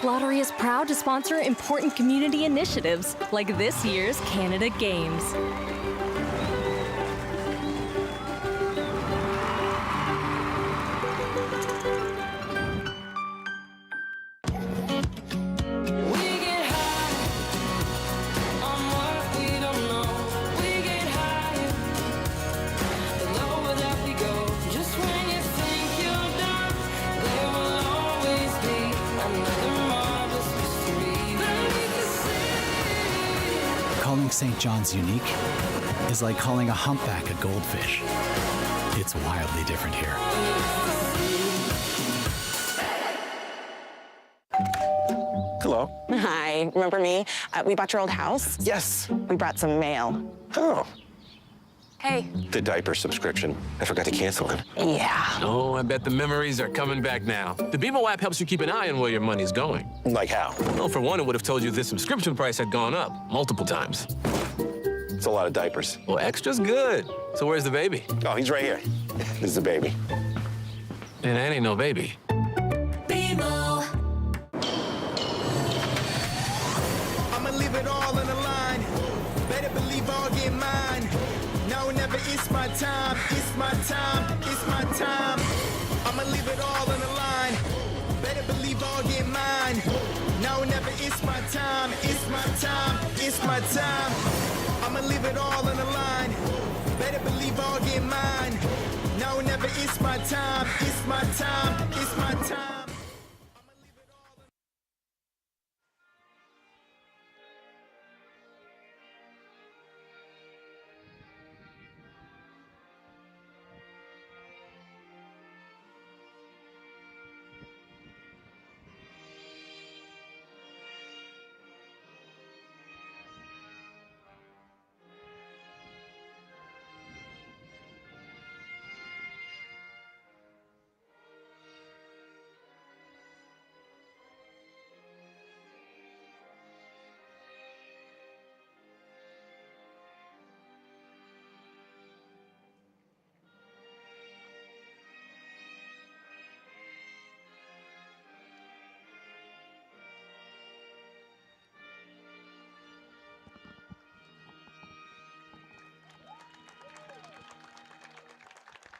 Lottery is proud to sponsor important community initiatives like this year's Canada Games. Calling St. John's unique is like calling a humpback a goldfish. It's wildly different here. Hello. Hi, remember me? We bought your old house. Yes. We brought some mail. Oh, Hey. the diaper subscription. I forgot to cancel it. Yeah. Oh, I bet the memories are coming back now. The BMO app helps you keep an eye on where your money's going. Like how? Well, for one, it would have told you the subscription price had gone up multiple times. It's a lot of diapers. Well, extra's good. So where's the baby? Oh, he's right here. This is the baby. And that ain't no baby. BMO. I'ma leave it all on the line. Better believe I'll get mine. No, never, it's my time. It's my time. It's my time. I'ma leave it all on the line. Better believe I'll get mine. No, never, it's my time. It's my time. It's my time. I'ma leave it all on the line. Better believe I'll get mine. No, never, it's my time. It's my time. It's my time.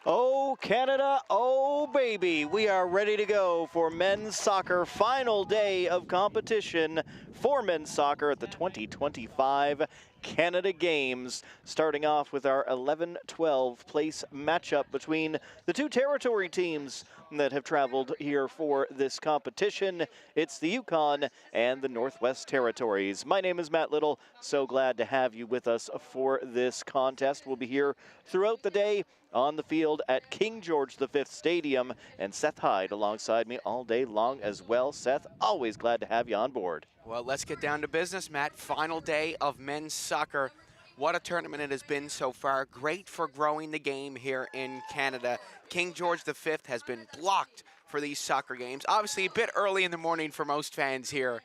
Oh, Canada, oh, baby. We are ready to go for men's soccer. Final day of competition for men's soccer at the 2025 Canada Games. Starting off with our 11-12 place matchup between the two territory teams that have traveled here for this competition. It's the Yukon and the Northwest Territories. My name is Matt Little. So glad to have you with us for this contest. We'll be here throughout the day on the field at King George V Stadium, and Seth Hyde alongside me all day long as well. Seth, always glad to have you on board. Well, let's get down to business, Matt. Final day of men's soccer. What a tournament it has been so far. Great for growing the game here in Canada. King George V has been blocked for these soccer games. Obviously, a bit early in the morning for most fans here.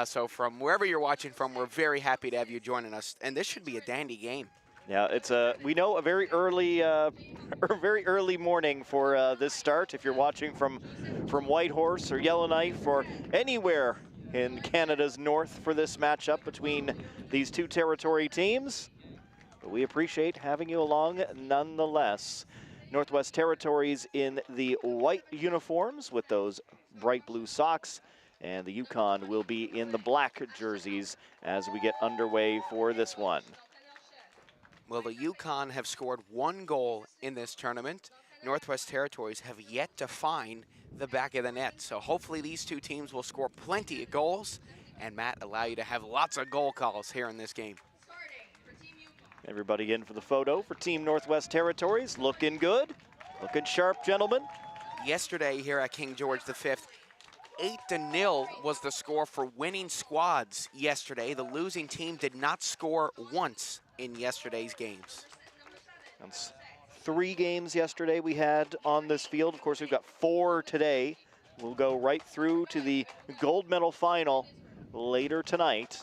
So from wherever you're watching from, we're very happy to have you joining us. And this should be a dandy game. Yeah, it's we know a very early morning for this start. If you're watching from Whitehorse or Yellowknife or anywhere in Canada's north for this matchup between these two territory teams, but we appreciate having you along nonetheless. Northwest Territories in the white uniforms with those bright blue socks, and the Yukon will be in the black jerseys as we get underway for this one. Well, the Yukon have scored 1 goal in this tournament. Northwest Territories have yet to find the back of the net. So hopefully these two teams will score plenty of goals and, Matt, allow you to have lots of goal calls here in this game. Everybody in for the photo for Team Northwest Territories. Looking good, looking sharp, gentlemen. Yesterday here at King George V, 8-0 was the score for winning squads yesterday. The losing team did not score once in yesterday's games. That's 3 games yesterday we had on this field. Of course, we've got 4 today. We'll go right through to the gold medal final later tonight.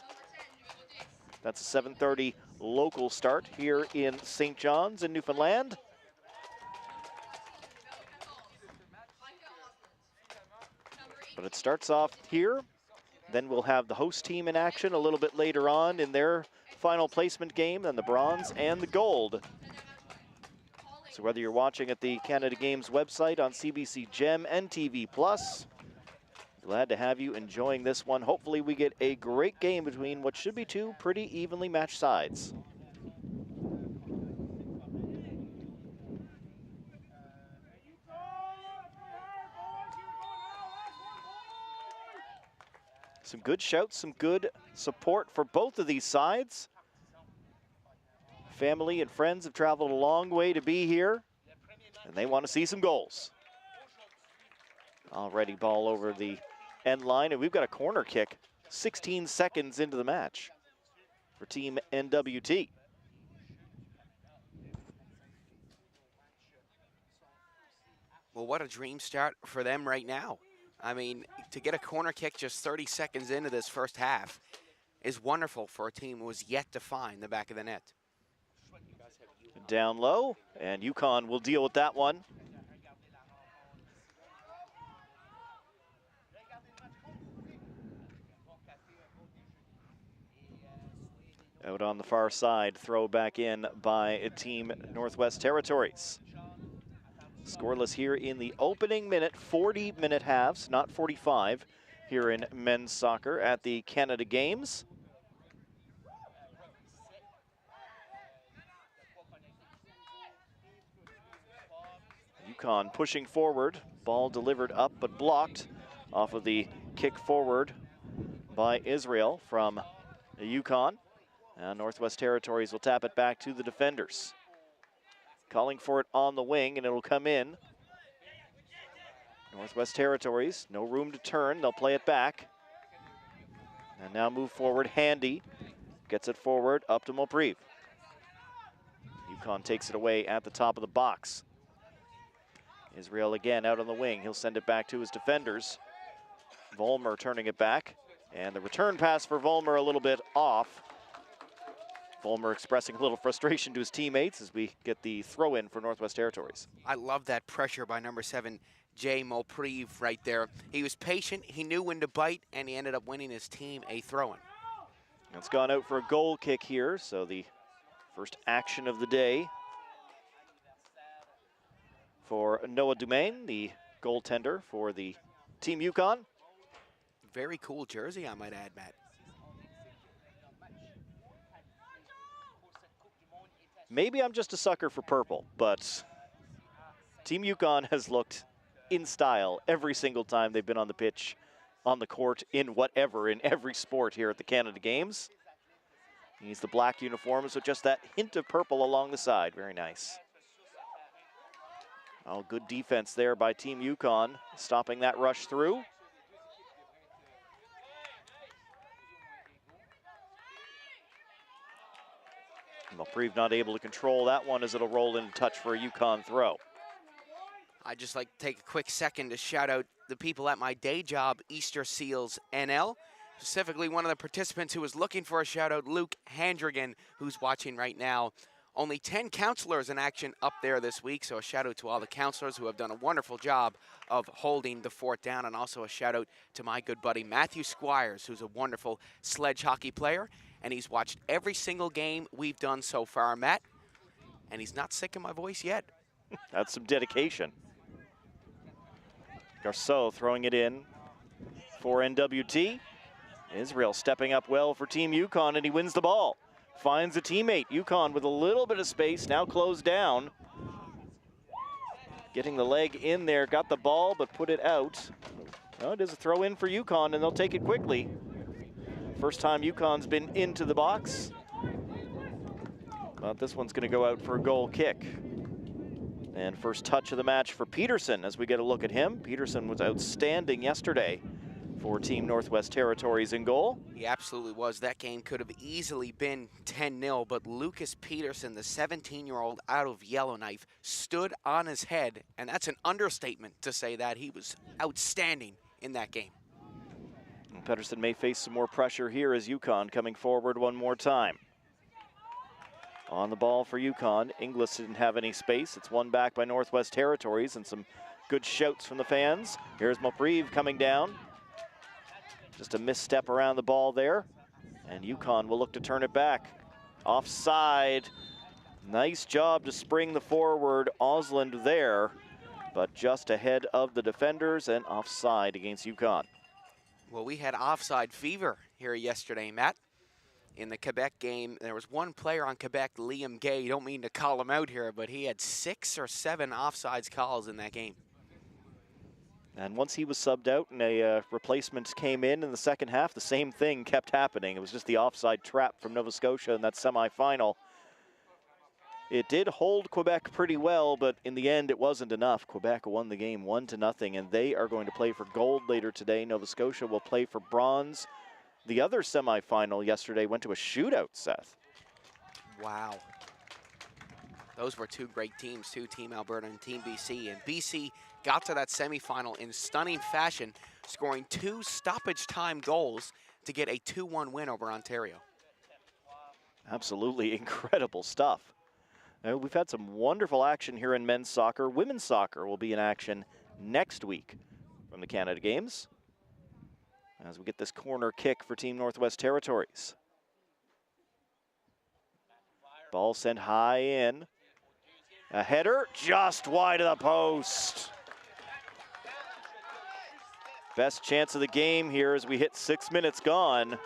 That's a 7:30 local start here in St. John's in Newfoundland. But it starts off here Then we'll have the host team in action a little bit later on in their final placement game, then the bronze and the gold. So whether you're watching at the Canada Games website on CBC Gem and TV+, glad to have you enjoying this one. Hopefully we get a great game between what should be two pretty evenly matched sides. Some good shouts, some good support for both of these sides. Family and friends have traveled a long way to be here, and they want to see some goals. Already ball over the end line, and we've got a corner kick 16 seconds into the match for Team NWT. Well, what a dream start for them right now. I mean, to get a corner kick just 30 seconds into this first half is wonderful for a team who was yet to find the back of the net. Down low, and Yukon will deal with that one. Out on the far side, throw back in by Team Northwest Territories. Scoreless here in the opening minute, 40-minute halves, not 45, here in men's soccer at the Canada Games. Yukon pushing forward, ball delivered up but blocked off of the kick forward by Israel from the Yukon. And Northwest Territories will tap it back to the defenders. Calling for it on the wing, and it'll come in. Northwest Territories, no room to turn. They'll play it back. And now move forward. Handy gets it forward up to Moprive. Yukon takes it away at the top of the box. Israel again out on the wing. He'll send it back to his defenders. Volmer turning it back. And the return pass for Volmer a little bit off. Volmer expressing a little frustration to his teammates as we get the throw in for Northwest Territories. I love that pressure by number 7, Jay Moprive right there. He was patient, he knew when to bite, and he ended up winning his team a throw-in. It's gone out for a goal kick here, so the first action of the day for Noah Dumaine, the goaltender for the Team Yukon. Very cool jersey, I might add, Matt. Maybe I'm just a sucker for purple, but Team Yukon has looked in style every single time they've been on the pitch, on the court, in whatever, in every sport here at the Canada Games. He's the black uniform, so just that hint of purple along the side. Very nice. Oh, good defense there by Team Yukon, stopping that rush through. Moprive not able to control that one as it'll roll in touch for a Yukon throw. I'd just like to take a quick second to shout out the people at my day job, Easter Seals NL. Specifically, one of the participants who was looking for a shout out, Luke Handrigan, who's watching right now. Only 10 counselors in action up there this week, so a shout out to all the counselors who have done a wonderful job of holding the fort down, and also a shout out to my good buddy Matthew Squires, who's a wonderful sledge hockey player, and he's watched every single game we've done so far, Matt, and he's not sick of my voice yet. That's some dedication. Garceau throwing it in for NWT. Israel stepping up well for Team Yukon, and he wins the ball. Finds a teammate. Yukon with a little bit of space, now closed down. Getting the leg in there, got the ball, but put it out. Well, it is a throw in for Yukon, and they'll take it quickly. First time Yukon's been into the box. But this one's gonna go out for a goal kick. And first touch of the match for Peterson as we get a look at him. Peterson was outstanding yesterday for Team Northwest Territories in goal. He absolutely was. That game could have easily been 10-0, but Lucas Peterson, the 17-year-old out of Yellowknife, stood on his head, and that's an understatement to say that. He was outstanding in that game. Peterson may face some more pressure here as Yukon coming forward one more time. On the ball for Yukon, Inglis didn't have any space. It's won back by Northwest Territories, and some good shouts from the fans. Here's Moprive coming down. Just a misstep around the ball there. And Yukon will look to turn it back. Offside. Nice job to spring the forward. Osland there, but just ahead of the defenders and offside against Yukon. Well, we had offside fever here yesterday, Matt. In the Quebec game, there was one player on Quebec, Liam Gay. You don't mean to call him out here, but he had 6 or 7 offsides calls in that game. And once he was subbed out and a replacement came in the second half, the same thing kept happening. It was just the offside trap from Nova Scotia in that semifinal. It did hold Quebec pretty well, but in the end, it wasn't enough. Quebec won the game 1-0, and they are going to play for gold later today. Nova Scotia will play for bronze. The other semifinal yesterday went to a shootout, Seth. Wow. Those were 2 great teams, too, Team Alberta and Team BC. And BC got to that semifinal in stunning fashion, scoring 2 stoppage time goals to get a 2-1 win over Ontario. Absolutely incredible stuff. Now, we've had some wonderful action here in men's soccer. Women's soccer will be in action next week from the Canada Games, as we get this corner kick for Team Northwest Territories. Ball sent high in. A header just wide of the post. Best chance of the game here as we hit 6 minutes gone.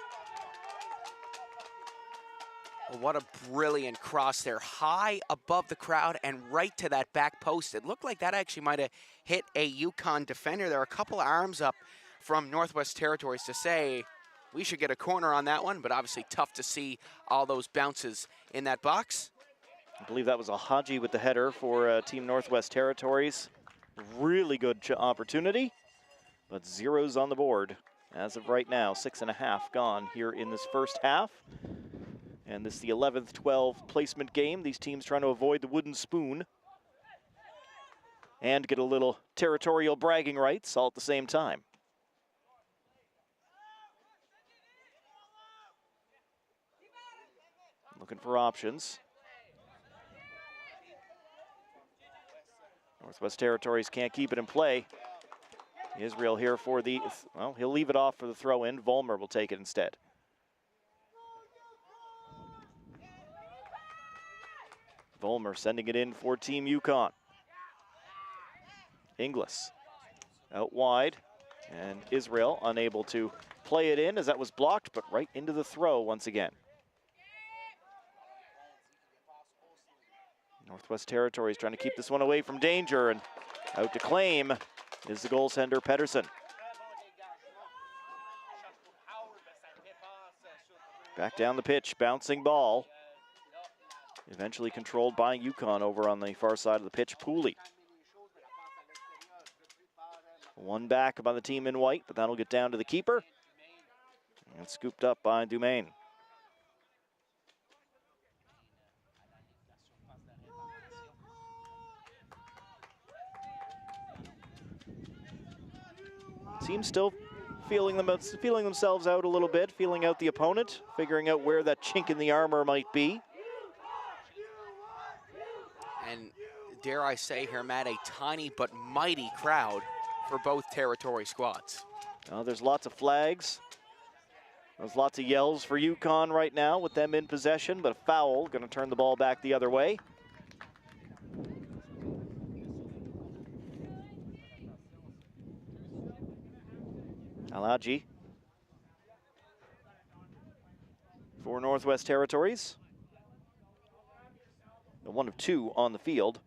What a brilliant cross there, high above the crowd and right to that back post. It looked like that actually might have hit a Yukon defender. There are a couple arms up from Northwest Territories to say we should get a corner on that one, but obviously tough to see all those bounces in that box. I believe that was a Haji with the header for Team Northwest Territories. Really good opportunity, but zeros on the board. As of right now, 6.5 gone here in this first half. And this is the 11th 12 placement game. These teams trying to avoid the wooden spoon and get a little territorial bragging rights all at the same time. Looking for options. Northwest Territories can't keep it in play. Israel here for the, well, he'll leave it off for the throw in. Vollmer will take it instead. Vollmer sending it in for Team Yukon. Inglis out wide, and Israel unable to play it in as that was blocked, but right into the throw once again. Northwest Territories trying to keep this one away from danger, and out to claim is the goaltender Pedersen. Back down the pitch, bouncing ball. Eventually controlled by Yukon over on the far side of the pitch, Pooley. One back by the team in white, but that'll get down to the keeper. And scooped up by Dumaine. Teams still feeling themselves out a little bit, feeling out the opponent, figuring out where that chink in the armor might be. And dare I say here, Matt, a tiny but mighty crowd for both territory squads. There's lots of flags. There's lots of yells for Yukon right now with them in possession, but a foul going to turn the ball back the other way. Alaji for Northwest Territories. The 1 of 2 on the field.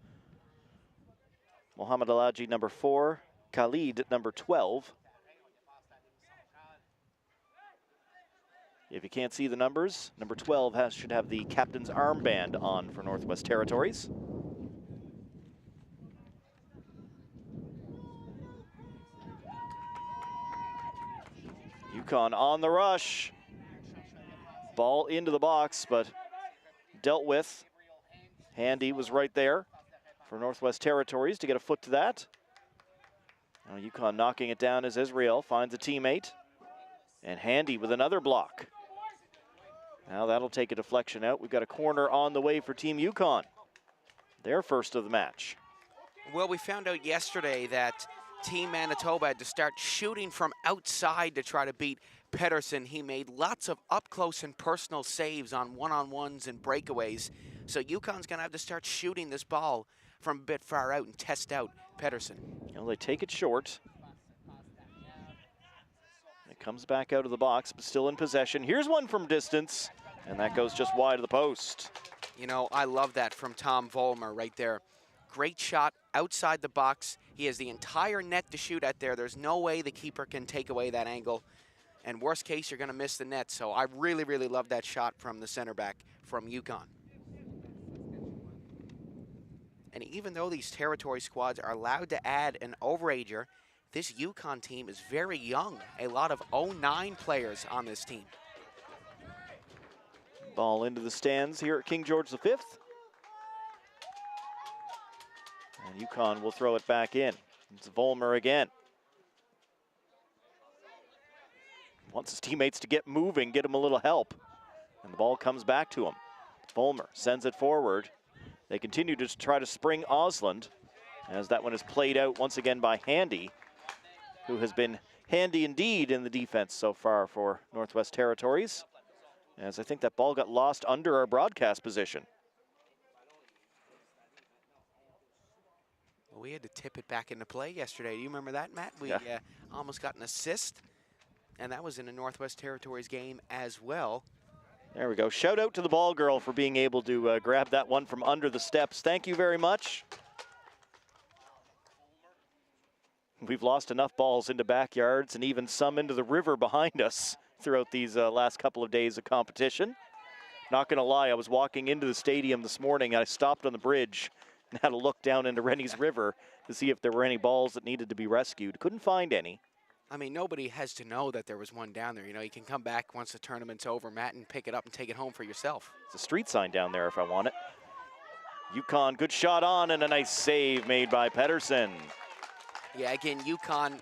Mohamed Alaji, number 4. Khalid, number 12. If you can't see the numbers, number 12 should have the captain's armband on for Northwest Territories. Yukon on the rush. Ball into the box, but dealt with. Handy was right there for Northwest Territories to get a foot to that. Now Yukon knocking it down as Israel finds a teammate. And Handy with another block. Now that'll take a deflection out. We've got a corner on the way for Team Yukon. Their first of the match. Well, we found out yesterday that Team Manitoba had to start shooting from outside to try to beat Pedersen. He made lots of up-close and personal saves on one-on-ones and breakaways. So Yukon's going to have to start shooting this ball from a bit far out and test out Pedersen. Well, they take it short. It comes back out of the box, but still in possession. Here's one from distance, and that goes just wide of the post. You know, I love that from Tom Vollmer right there. Great shot outside the box. He has the entire net to shoot at there. There's no way the keeper can take away that angle. And worst case, you're going to miss the net. So I really, really love that shot from the center back from Yukon. And even though these territory squads are allowed to add an overager, this Yukon team is very young. A lot of 09 players on this team. Ball into the stands here at King George V. And Yukon will throw it back in. It's Vollmer again. Wants his teammates to get moving, get him a little help. And the ball comes back to him. Vollmer sends it forward. They continue to try to spring Osland, as that one is played out once again by Handy, who has been handy indeed in the defense so far for Northwest Territories, as I think that ball got lost under our broadcast position. Well, we had to tip it back into play yesterday. Do you remember that, Matt? We almost got an assist, and that was in a Northwest Territories game as well. There we go. Shout out to the ball girl for being able to grab that one from under the steps. Thank you very much. We've lost enough balls into backyards and even some into the river behind us throughout these last couple of days of competition. Not gonna lie, I was walking into the stadium this morning and I stopped on the bridge and had a look down into Rennie's River to see if there were any balls that needed to be rescued. Couldn't find any. I mean, nobody has to know that there was one down there. You know, you can come back once the tournament's over, Matt, and pick it up and take it home for yourself. It's a street sign down there if I want it. Yukon, good shot on and a nice save made by Pedersen. Yeah, again, Yukon,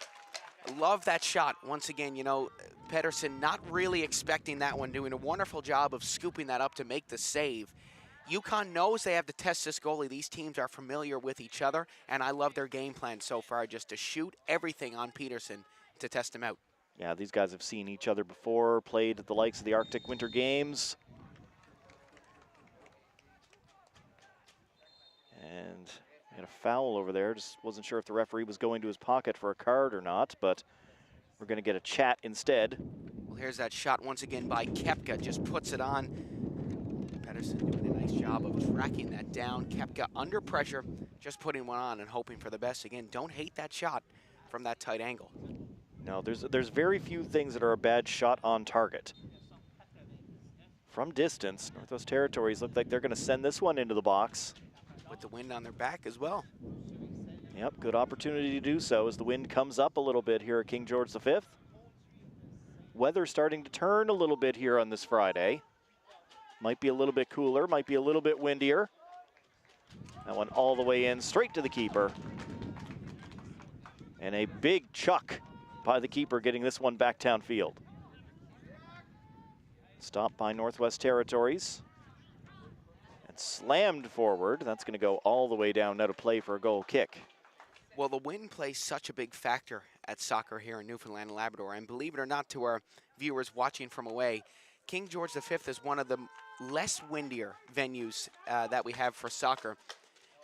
love that shot. Once again, you know, Pedersen not really expecting that one, doing a wonderful job of scooping that up to make the save. Yukon knows they have to test this goalie. These teams are familiar with each other, and I love their game plan so far, just to shoot everything on Pedersen to test him out. Yeah, these guys have seen each other before, played at the likes of the Arctic Winter Games. And we had a foul over there. Just wasn't sure if the referee was going to his pocket for a card or not, but we're going to get a chat instead. Well, here's that shot once again by Koepka, just puts it on. Pedersen doing a nice job of tracking that down. Koepka under pressure, just putting one on and hoping for the best. Again, don't hate that shot from that tight angle. No, there's very few things that are a bad shot on target. From distance, Northwest Territories look like they're going to send this one into the box. With the wind on their back as well. Yep, good opportunity to do so as the wind comes up a little bit here at King George V. Weather starting to turn a little bit here on this Friday. Might be a little bit cooler, might be a little bit windier. That one all the way in, straight to the keeper. And a big chuck by the keeper, getting this one back downfield. Stopped by Northwest Territories. And slammed forward. That's going to go all the way down now to play for a goal kick. Well, the wind plays such a big factor at soccer here in Newfoundland and Labrador. And believe it or not, to our viewers watching from away, King George V is one of the less windier venues that we have for soccer.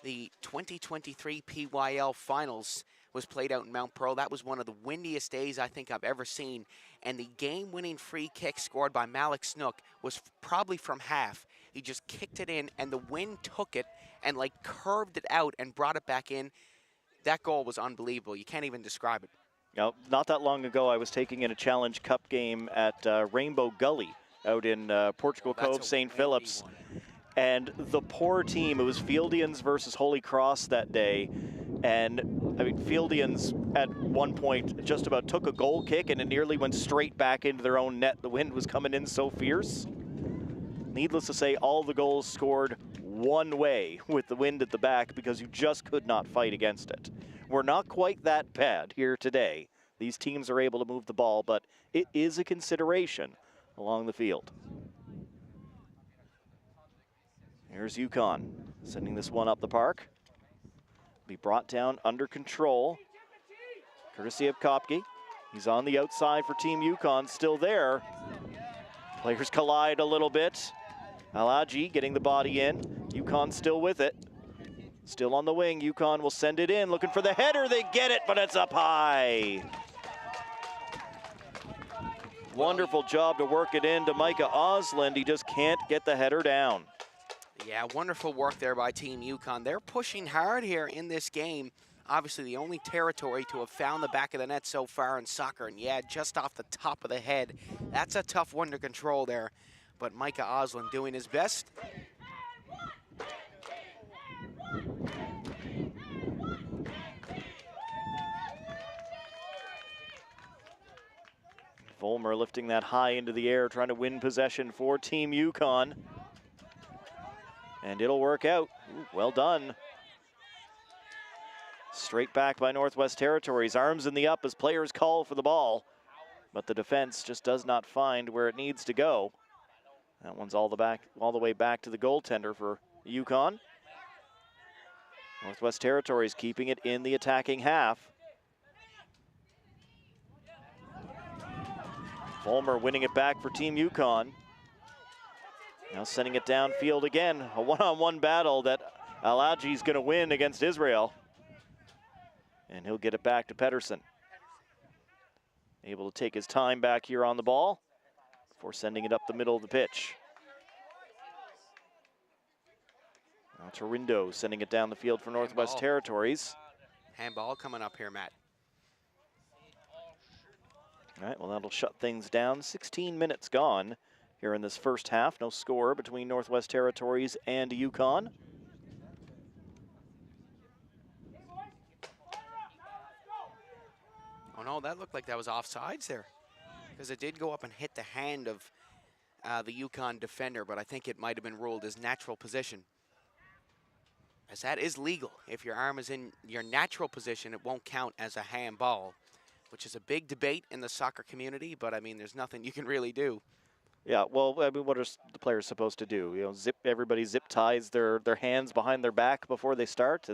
The 2023 PYL Finals was played out in Mount Pearl. That was one of the windiest days I think I've ever seen. And the game-winning free kick scored by Malik Snook was probably from half. He just kicked it in, and the wind took it and, like, curved it out and brought it back in. That goal was unbelievable. You can't even describe it. Now, not that long ago, I was taking in a Challenge Cup game at Rainbow Gully out in Portugal Cove, St. Phillips. And the poor team, it was Fieldians versus Holy Cross that day. And I mean, Fieldians at one point just about took a goal kick and it nearly went straight back into their own net. The wind was coming in so fierce. Needless to say, all the goals scored one way with the wind at the back because you just could not fight against it. We're not quite that bad here today. These teams are able to move the ball, but it is a consideration along the field. Here's Yukon sending this one up the park. Be brought down under control. courtesy of Kopke. He's on the outside for Team Yukon, still there. Players collide a little bit. Alaji getting the body in. Yukon still with it. Still on the wing. Yukon will send it in, looking for the header. They get it, but it's up high. Wonderful job to work it in to Micah Osland. He just can't get the header down. Yeah, wonderful work there by Team Yukon. They're pushing hard here in this game. Obviously, the only territory to have found the back of the net so far in soccer. And yeah, just off the top of the head. That's a tough one to control there. But Micah Osland doing his best. Volmer lifting that high into the air, trying to win possession for Team Yukon. And it'll work out. Ooh, well done. Straight back by Northwest Territories. Arms in the up as players call for the ball. But the defense just does not find where it needs to go. That one's all the way back to the goaltender for Yukon. Northwest Territories keeping it in the attacking half. Volmer winning it back for Team Yukon. Now sending it downfield again. A one-on-one battle that Alaji's going to win against Israel. And he'll get it back to Pedersen. Able to take his time back here on the ball before sending it up the middle of the pitch. Now Torindo sending it down the field for Northwest Territories. Handball coming up here, Matt. All right, well, that'll shut things down. 16 minutes gone here in this first half. No score between Northwest Territories and Yukon. Oh, no, that looked like that was offsides there. Because it did go up and hit the hand of the Yukon defender, but I think it might have been ruled as natural position. As that is legal. If your arm is in your natural position, it won't count as a handball, which is a big debate in the soccer community, but I mean, there's nothing you can really do. Yeah, well, I mean, what are the players supposed to do? You know, everybody zip ties their hands behind their back before they start.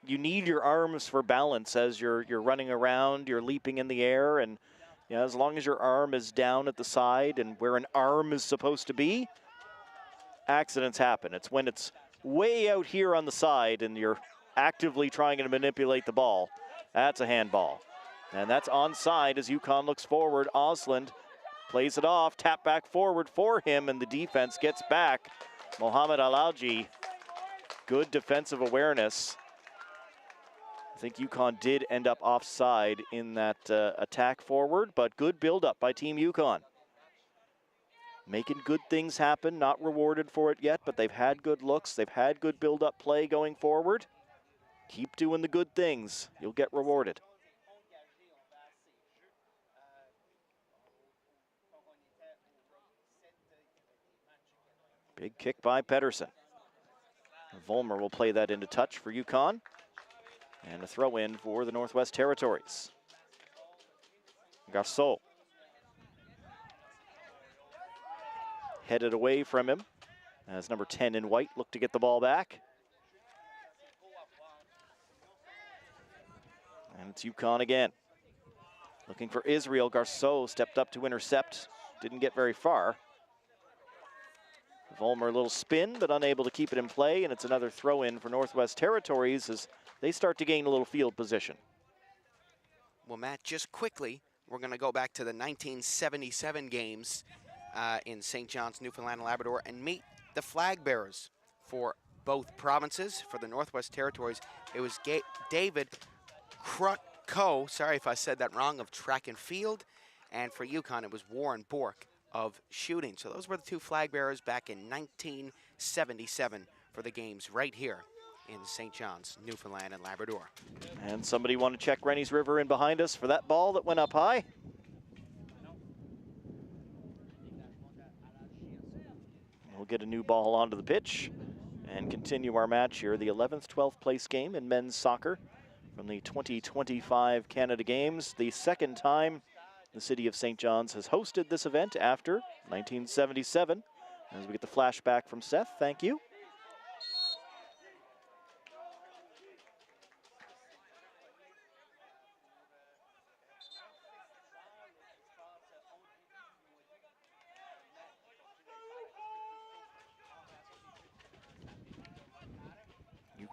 You need your arms for balance as you're running around, you're leaping in the air, and you know, as long as your arm is down at the side and where an arm is supposed to be, accidents happen. It's when it's way out here on the side and you're actively trying to manipulate the ball, that's a handball. And that's onside as Yukon looks forward. Osland plays it off, tap back forward for him, and the defense gets back. Mohamed Alaji, good defensive awareness. I think Yukon did end up offside in that attack forward, but good build-up by Team Yukon. Making good things happen, not rewarded for it yet, but they've had good looks. They've had good build-up play going forward. Keep doing the good things. You'll get rewarded. Big kick by Pedersen. Volmer will play that into touch for Yukon. And a throw in for the Northwest Territories. Garceau. Headed away from him as number 10 in white looked to get the ball back. And it's Yukon again. Looking for Israel. Garceau stepped up to intercept. Didn't get very far. Volmer a little spin, but unable to keep it in play, and it's another throw-in for Northwest Territories as they start to gain a little field position. Well, Matt, just quickly, we're going to go back to the 1977 games in St. John's, Newfoundland and Labrador, and meet the flag bearers for both provinces. For the Northwest Territories, it was David Krutko, sorry if I said that wrong, of track and field, and for Yukon, it was Warren Bork of shooting. So those were the two flag bearers back in 1977 for the games right here in St. John's, Newfoundland and Labrador. And somebody want to check Rennie's River in behind us for that ball that went up high. We'll get a new ball onto the pitch and continue our match here, the 11th, 12th place game in men's soccer from the 2025 Canada Games, the second time the city of St. John's has hosted this event after 1977. As we get the flashback from Seth, thank you.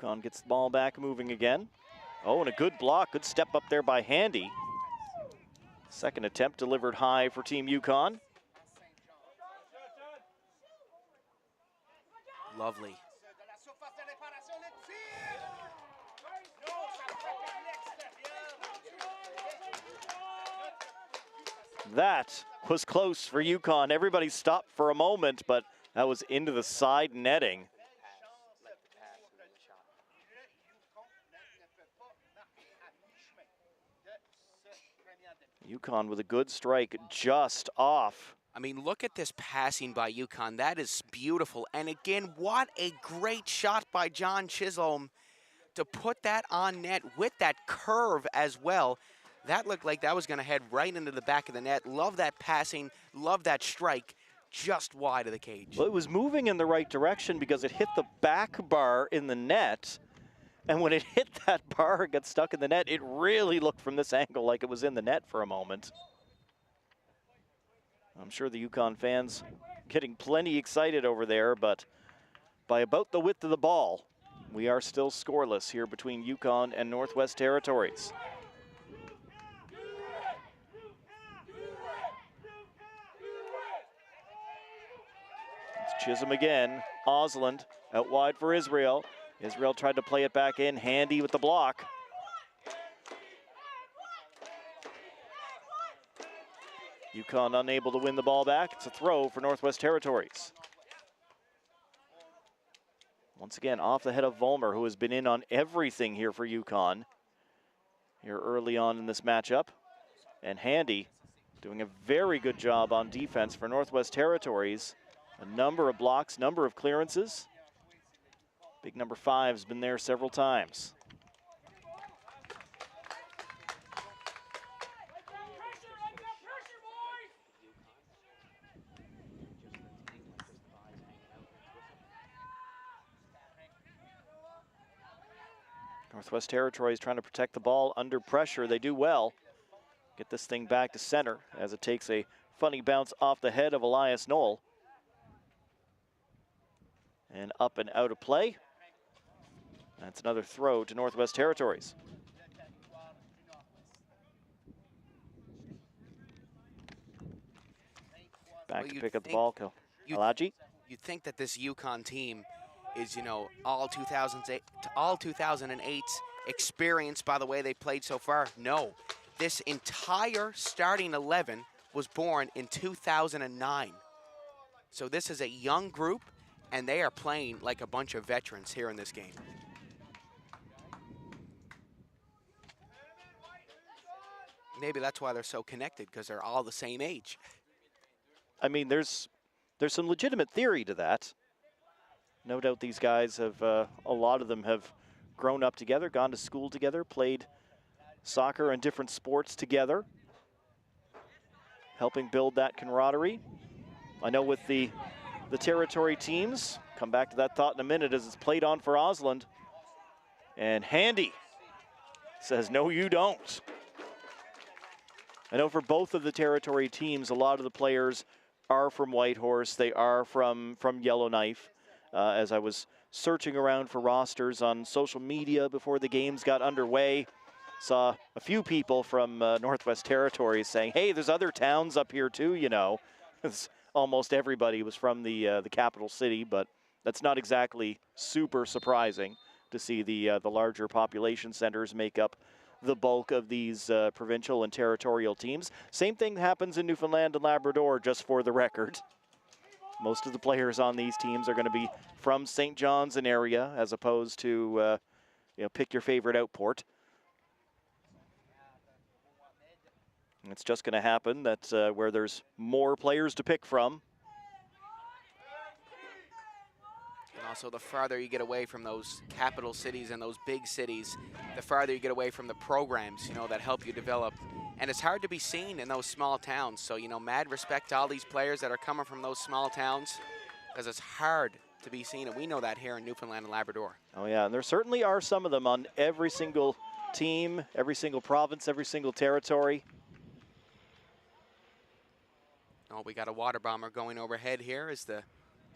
Yukon gets the ball back, moving again. Oh, and a good block, good step up there by Handy. Second attempt delivered high for Team Yukon. Lovely. That was close for Yukon. Everybody stopped for a moment, but that was into the side netting. Yukon with a good strike just off. I mean, look at this passing by Yukon. That is beautiful. And again, what a great shot by John Chisholm to put that on net with that curve as well. That looked like that was going to head right into the back of the net. Love that passing, love that strike, just wide of the cage. Well, it was moving in the right direction because it hit the back bar in the net. And when it hit that bar and got stuck in the net, it really looked from this angle like it was in the net for a moment. I'm sure the Yukon fans getting plenty excited over there, but by about the width of the ball, we are still scoreless here between Yukon and Northwest Territories. It's Chisholm again. Osland out wide for Israel. Israel tried to play it back in. Handy with the block. Yukon unable to win the ball back. It's a throw for Northwest Territories. Once again, off the head of Vollmer, who has been in on everything here for Yukon here early on in this matchup. And Handy doing a very good job on defense for Northwest Territories. A number of blocks, number of clearances. Big number 5's been there several times. Northwest Territories trying to protect the ball under pressure. They do well. Get this thing back to center as it takes a funny bounce off the head of Elias Knoll. And up and out of play. That's another throw to Northwest Territories. Back to pick up the ball, Alaji. You'd think that this Yukon team is, you know, all 2008 experience by the way they played so far. No, this entire starting 11 was born in 2009. So this is a young group, and they are playing like a bunch of veterans here in this game. Maybe that's why they're so connected, because they're all the same age. I mean, there's some legitimate theory to that. No doubt these guys have, a lot of them have grown up together, gone to school together, played soccer and different sports together, helping build that camaraderie. I know with the territory teams, come back to that thought in a minute as it's played on for Osland. And Handy says, no, you don't. I know for both of the territory teams, a lot of the players are from Whitehorse. They are from Yellowknife. As I was searching around for rosters on social media before the games got underway, saw a few people from Northwest Territories saying, hey, there's other towns up here too, you know. Almost everybody was from the capital city, but that's not exactly super surprising to see the larger population centers make up the bulk of these provincial and territorial teams. Same thing happens in Newfoundland and Labrador, just for the record. Most of the players on these teams are going to be from St. John's and area, as opposed to, you know, pick your favorite outport. And it's just going to happen that where there's more players to pick from. And also, the farther you get away from those capital cities and those big cities, the farther you get away from the programs, you know, that help you develop. And it's hard to be seen in those small towns. So, you know, mad respect to all these players that are coming from those small towns, because it's hard to be seen. And we know that here in Newfoundland and Labrador. Oh, yeah, and there certainly are some of them on every single team, every single province, every single territory. Oh, we got a water bomber going overhead here, as the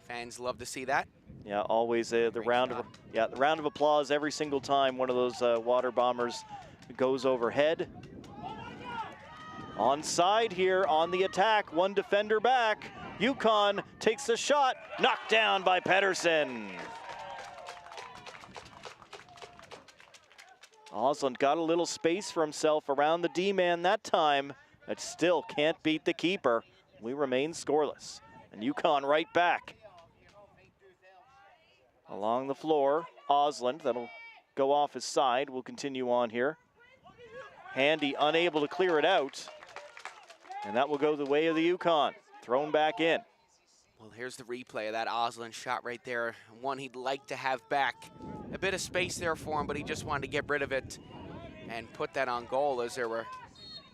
fans love to see that. Yeah, always the round of the round of applause every single time one of those water bombers goes overhead. Onside here on the attack, one defender back. Yukon takes the shot, knocked down by Pedersen. Osland got a little space for himself around the D-man that time, but still can't beat the keeper. We remain scoreless, and Yukon right back. Along the floor, Osland, that'll go off his side, will continue on here. Handy unable to clear it out, and that will go the way of the Yukon. Thrown back in. Well, here's the replay of that Osland shot right there. One he'd like to have back. A bit of space there for him, but he just wanted to get rid of it and put that on goal as there were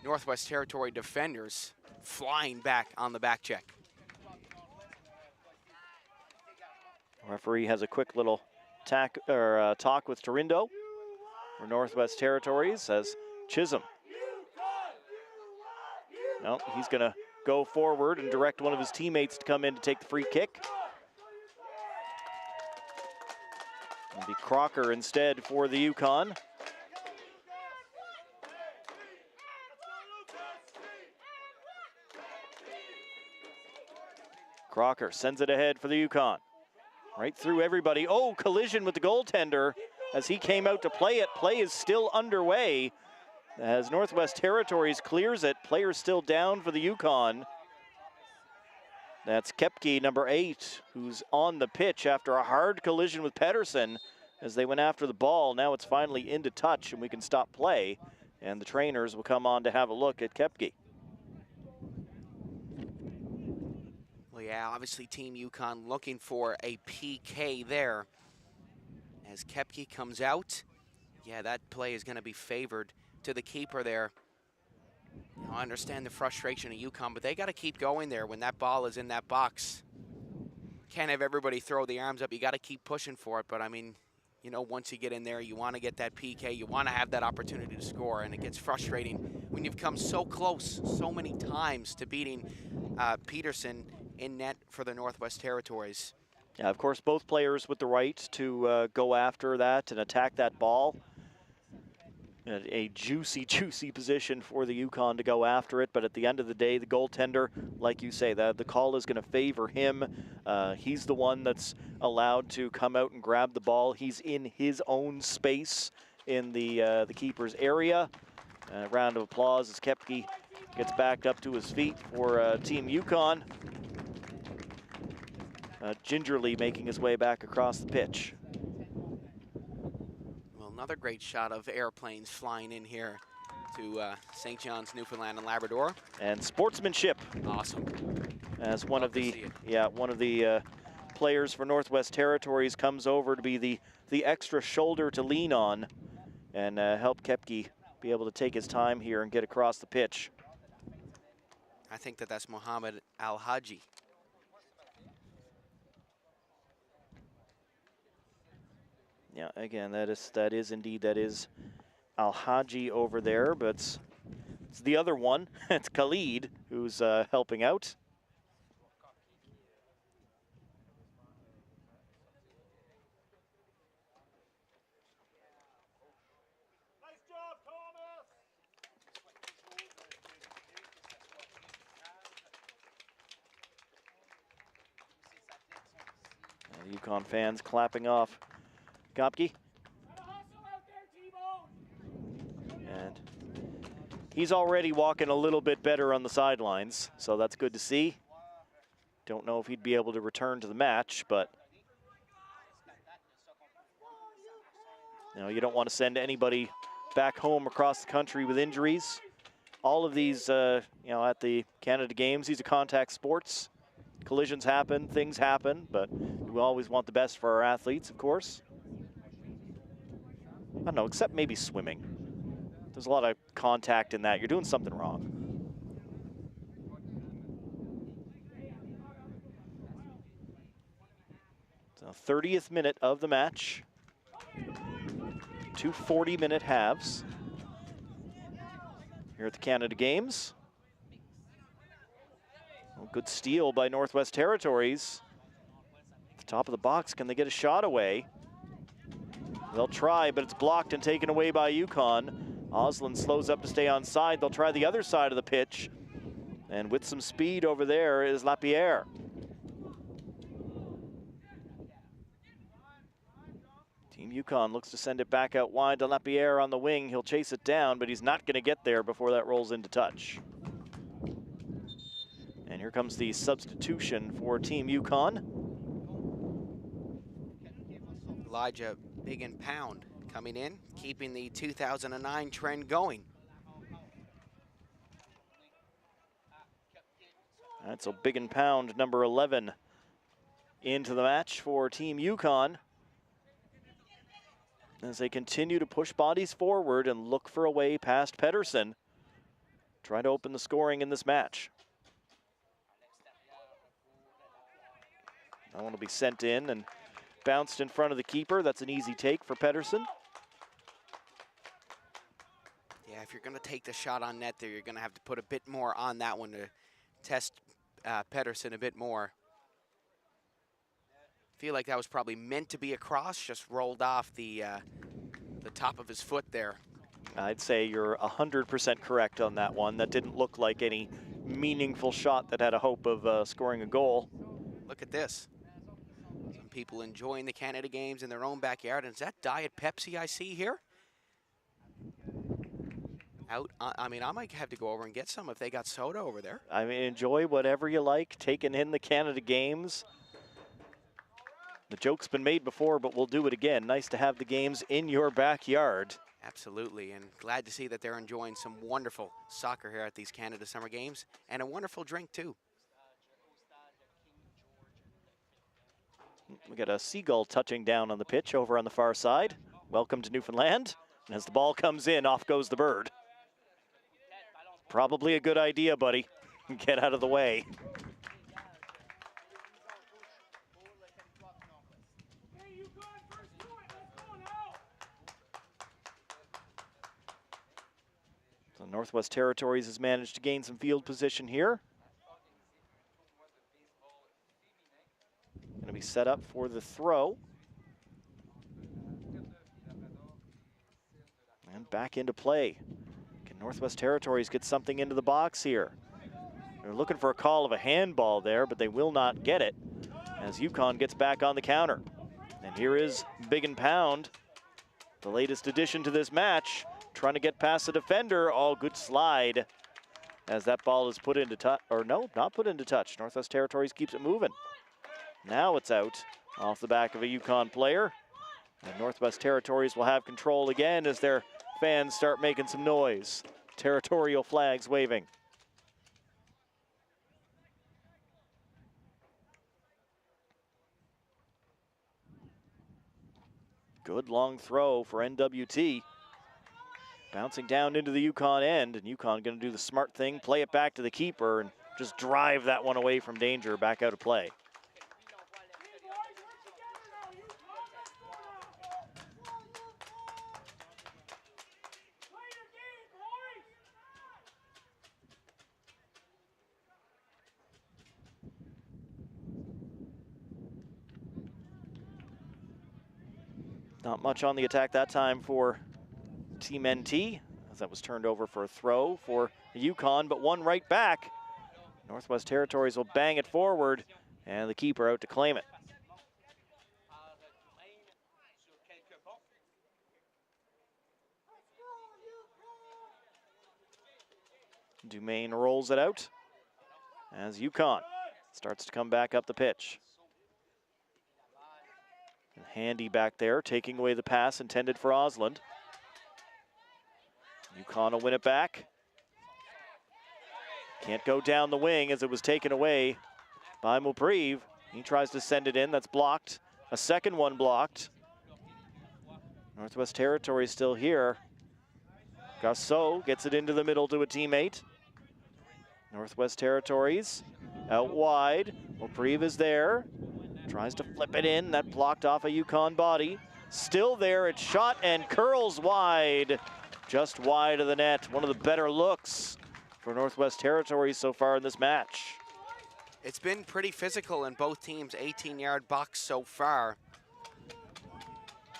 Northwest Territory defenders flying back on the back check. Referee has a quick little talk with Torindo for Northwest Territories as Chisholm. No, he's gonna go forward and direct one of his teammates to come in to take the free kick. It'll be Crocker instead for the Yukon. Crocker sends it ahead for the Yukon. Right through everybody. Oh, collision with the goaltender as he came out to play it. Play is still underway as Northwest Territories clears it. Players still down for the Yukon. That's Kepke, number 8, who's on the pitch after a hard collision with Pedersen as they went after the ball. Now it's finally into touch and we can stop play. And the trainers will come on to have a look at Kepke. Well, yeah, obviously Team Yukon looking for a PK there. As Kepke comes out, yeah, that play is going to be favored to the keeper there. Now, I understand the frustration of Yukon, but they got to keep going there when that ball is in that box. Can't have everybody throw the arms up. You got to keep pushing for it, but I mean, you know, once you get in there, you want to get that PK, you want to have that opportunity to score, and it gets frustrating when you've come so close so many times to beating Peterson in net for the Northwest Territories. Yeah, of course, both players with the right to go after that and attack that ball. A juicy, juicy position for the Yukon to go after it, but at the end of the day, the goaltender, like you say, the call is going to favor him. He's the one that's allowed to come out and grab the ball. He's in his own space in the keeper's area. Round of applause as Kepke gets back up to his feet for Team Yukon. Gingerly making his way back across the pitch. Another great shot of airplanes flying in here to St. John's, Newfoundland and Labrador. And sportsmanship. Awesome. As one of the players for Northwest Territories comes over to be the extra shoulder to lean on and help Kepke be able to take his time here and get across the pitch. I think that's Mohammed Al-Haji. Yeah, again, that is indeed Al-Haji over there, but it's the other one. It's Khalid who's helping out. Nice job, Thomas. Yukon fans clapping off Kopke. And he's already walking a little bit better on the sidelines, so that's good to see. Don't know if he'd be able to return to the match, but you don't want to send anybody back home across the country with injuries. All of these, at the Canada Games, these are contact sports. Collisions happen, things happen, but we always want the best for our athletes, of course. I don't know, except maybe swimming. There's a lot of contact in that. You're doing something wrong. So 30th minute of the match. 2 40-minute halves here at the Canada Games. Well, good steal by Northwest Territories. The top of the box, can they get a shot away? They'll try, but it's blocked and taken away by Yukon. Osland slows up to stay on side. They'll try the other side of the pitch. And with some speed over there is Lapierre. Team Yukon looks to send it back out wide to Lapierre on the wing. He'll chase it down, but he's not going to get there before that rolls into touch. And here comes the substitution for Team Yukon. Elijah Big and Pound coming in, keeping the 2009 trend going. All right, so Big and Pound, number 11, into the match for Team Yukon. As they continue to push bodies forward and look for a way past Pedersen. Try to open the scoring in this match. That one will be sent in and bounced in front of the keeper. That's an easy take for Pedersen. Yeah, if you're going to take the shot on net there, you're going to have to put a bit more on that one to test Pedersen a bit more. Feel like that was probably meant to be a cross, just rolled off the top of his foot there. I'd say you're 100% correct on that one. That didn't look like any meaningful shot that had a hope of scoring a goal. Look at this. Some people enjoying the Canada games in their own backyard. And is that Diet Pepsi I see here? I mean, I might have to go over and get some if they got soda over there. I mean, enjoy whatever you like, taking in the Canada games. The joke's been made before, but we'll do it again. Nice to have the games in your backyard. Absolutely, and glad to see that they're enjoying some wonderful soccer here at these Canada Summer Games, and a wonderful drink too. We got a seagull touching down on the pitch over on the far side. Welcome to Newfoundland. And as the ball comes in, off goes the bird. Probably a good idea, buddy. Get out of the way. So Northwest Territories has managed to gain some field position here. Going to be set up for the throw. And back into play. Can Northwest Territories get something into the box here? They're looking for a call of a handball there, but they will not get it as Yukon gets back on the counter. And here is Big and Pound, the latest addition to this match, trying to get past the defender. Oh, good slide as that ball is put into touch, or no, not put into touch. Northwest Territories keeps it moving. Now it's out off the back of a Yukon player. And Northwest Territories will have control again as their fans start making some noise. Territorial flags waving. Good long throw for NWT. Bouncing down into the Yukon end, and Yukon going to do the smart thing, play it back to the keeper, and just drive that one away from danger, back out of play. Not much on the attack that time for Team NT, as that was turned over for a throw for Yukon, but one right back. Northwest Territories will bang it forward, and the keeper out to claim it. Dumaine rolls it out as Yukon starts to come back up the pitch. And Handy back there, taking away the pass intended for Osland. Yukon will win it back. Can't go down the wing as it was taken away by Muprive. He tries to send it in, that's blocked. A second one blocked. Northwest Territories still here. Gasso gets it into the middle to a teammate. Northwest Territories out wide. Muprive is there. Tries to flip it in, that blocked off a Yukon body. Still there, it's shot and curls wide. Just wide of the net. One of the better looks for Northwest Territories so far in this match. It's been pretty physical in both teams' 18-yard box so far.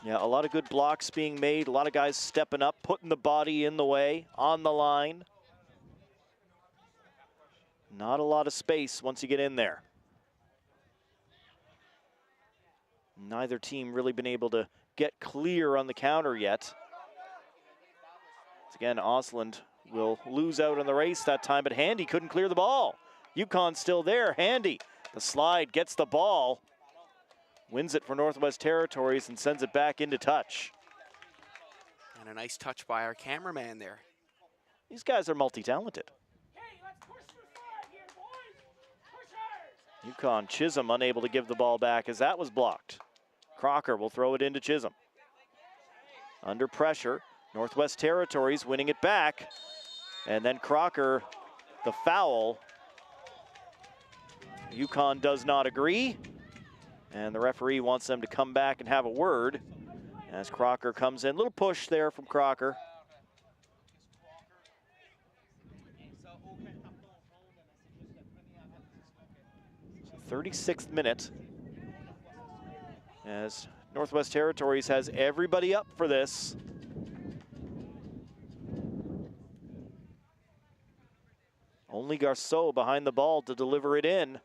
Yeah, a lot of good blocks being made. A lot of guys stepping up, putting the body in the way, on the line. Not a lot of space once you get in there. Neither team really been able to get clear on the counter yet. Again, Osland will lose out on the race that time, but Handy couldn't clear the ball. Yukon still there. Handy, the slide, gets the ball. Wins it for Northwest Territories and sends it back into touch. And a nice touch by our cameraman there. These guys are multi-talented. Yukon Chisholm unable to give the ball back as that was blocked. Crocker will throw it into Chisholm. Under pressure, Northwest Territories winning it back. And then Crocker, the foul. Yukon does not agree. And the referee wants them to come back and have a word as Crocker comes in. Little push there from Crocker. 36th minute as Northwest Territories has everybody up for this. Only Garceau behind the ball to deliver it in.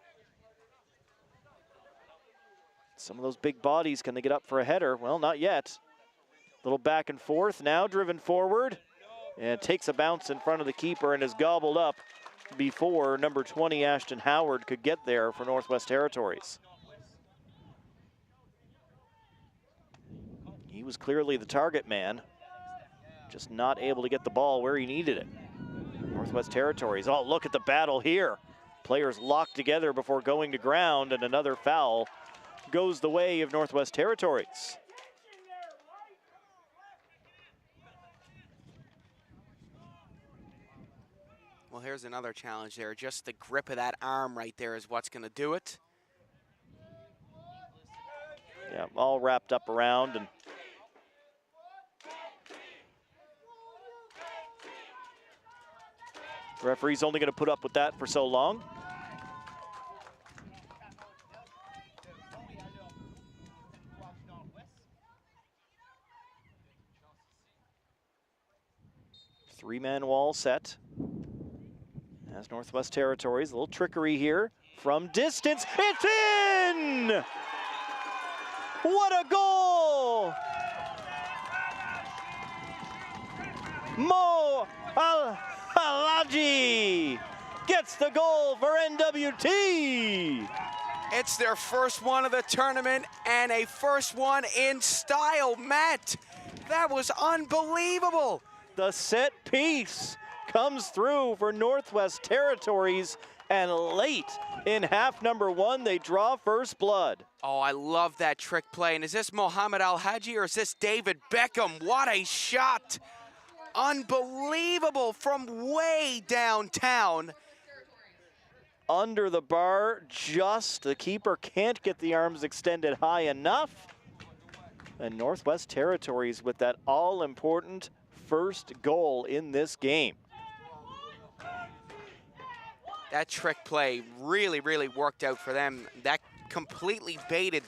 Some of those big bodies, can they get up for a header? Well, not yet. Little back and forth, now driven forward. And takes a bounce in front of the keeper and is gobbled up before number 20, Ashton Howard, could get there for Northwest Territories. He was clearly the target man, just not able to get the ball where he needed it. Northwest Territories, oh, look at the battle here. Players locked together before going to ground, and another foul goes the way of Northwest Territories. Well, here's another challenge there. Just the grip of that arm right there is what's going to do it. Yeah, all wrapped up around, and the referee's only going to put up with that for so long. Three-man wall set. As Northwest Territories, a little trickery here from distance. It's in! What a goal! Mo Alaji gets the goal for NWT. It's their first one of the tournament and a first one in style, Matt. That was unbelievable. The set piece comes through for Northwest Territories, and late in half number one, they draw first blood. Oh, I love that trick play. And is this Mohamed Al-Haji or is this David Beckham? What a shot. Unbelievable from way downtown. Under the bar, just the keeper can't get the arms extended high enough. And Northwest Territories with that all-important first goal in this game. That trick play really, really worked out for them. That completely baited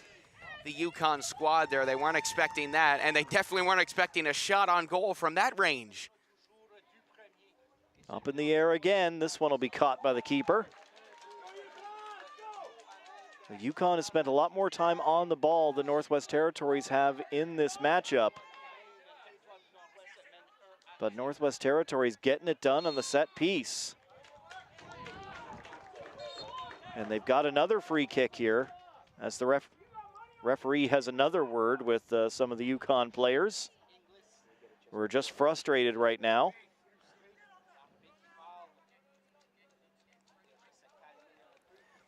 the Yukon squad there. They weren't expecting that, and they definitely weren't expecting a shot on goal from that range. Up in the air again. This one will be caught by the keeper. The Yukon has spent a lot more time on the ball than Northwest Territories have in this matchup. But Northwest Territories getting it done on the set piece. And they've got another free kick here as the referee has another word with some of the Yukon players who are just frustrated right now.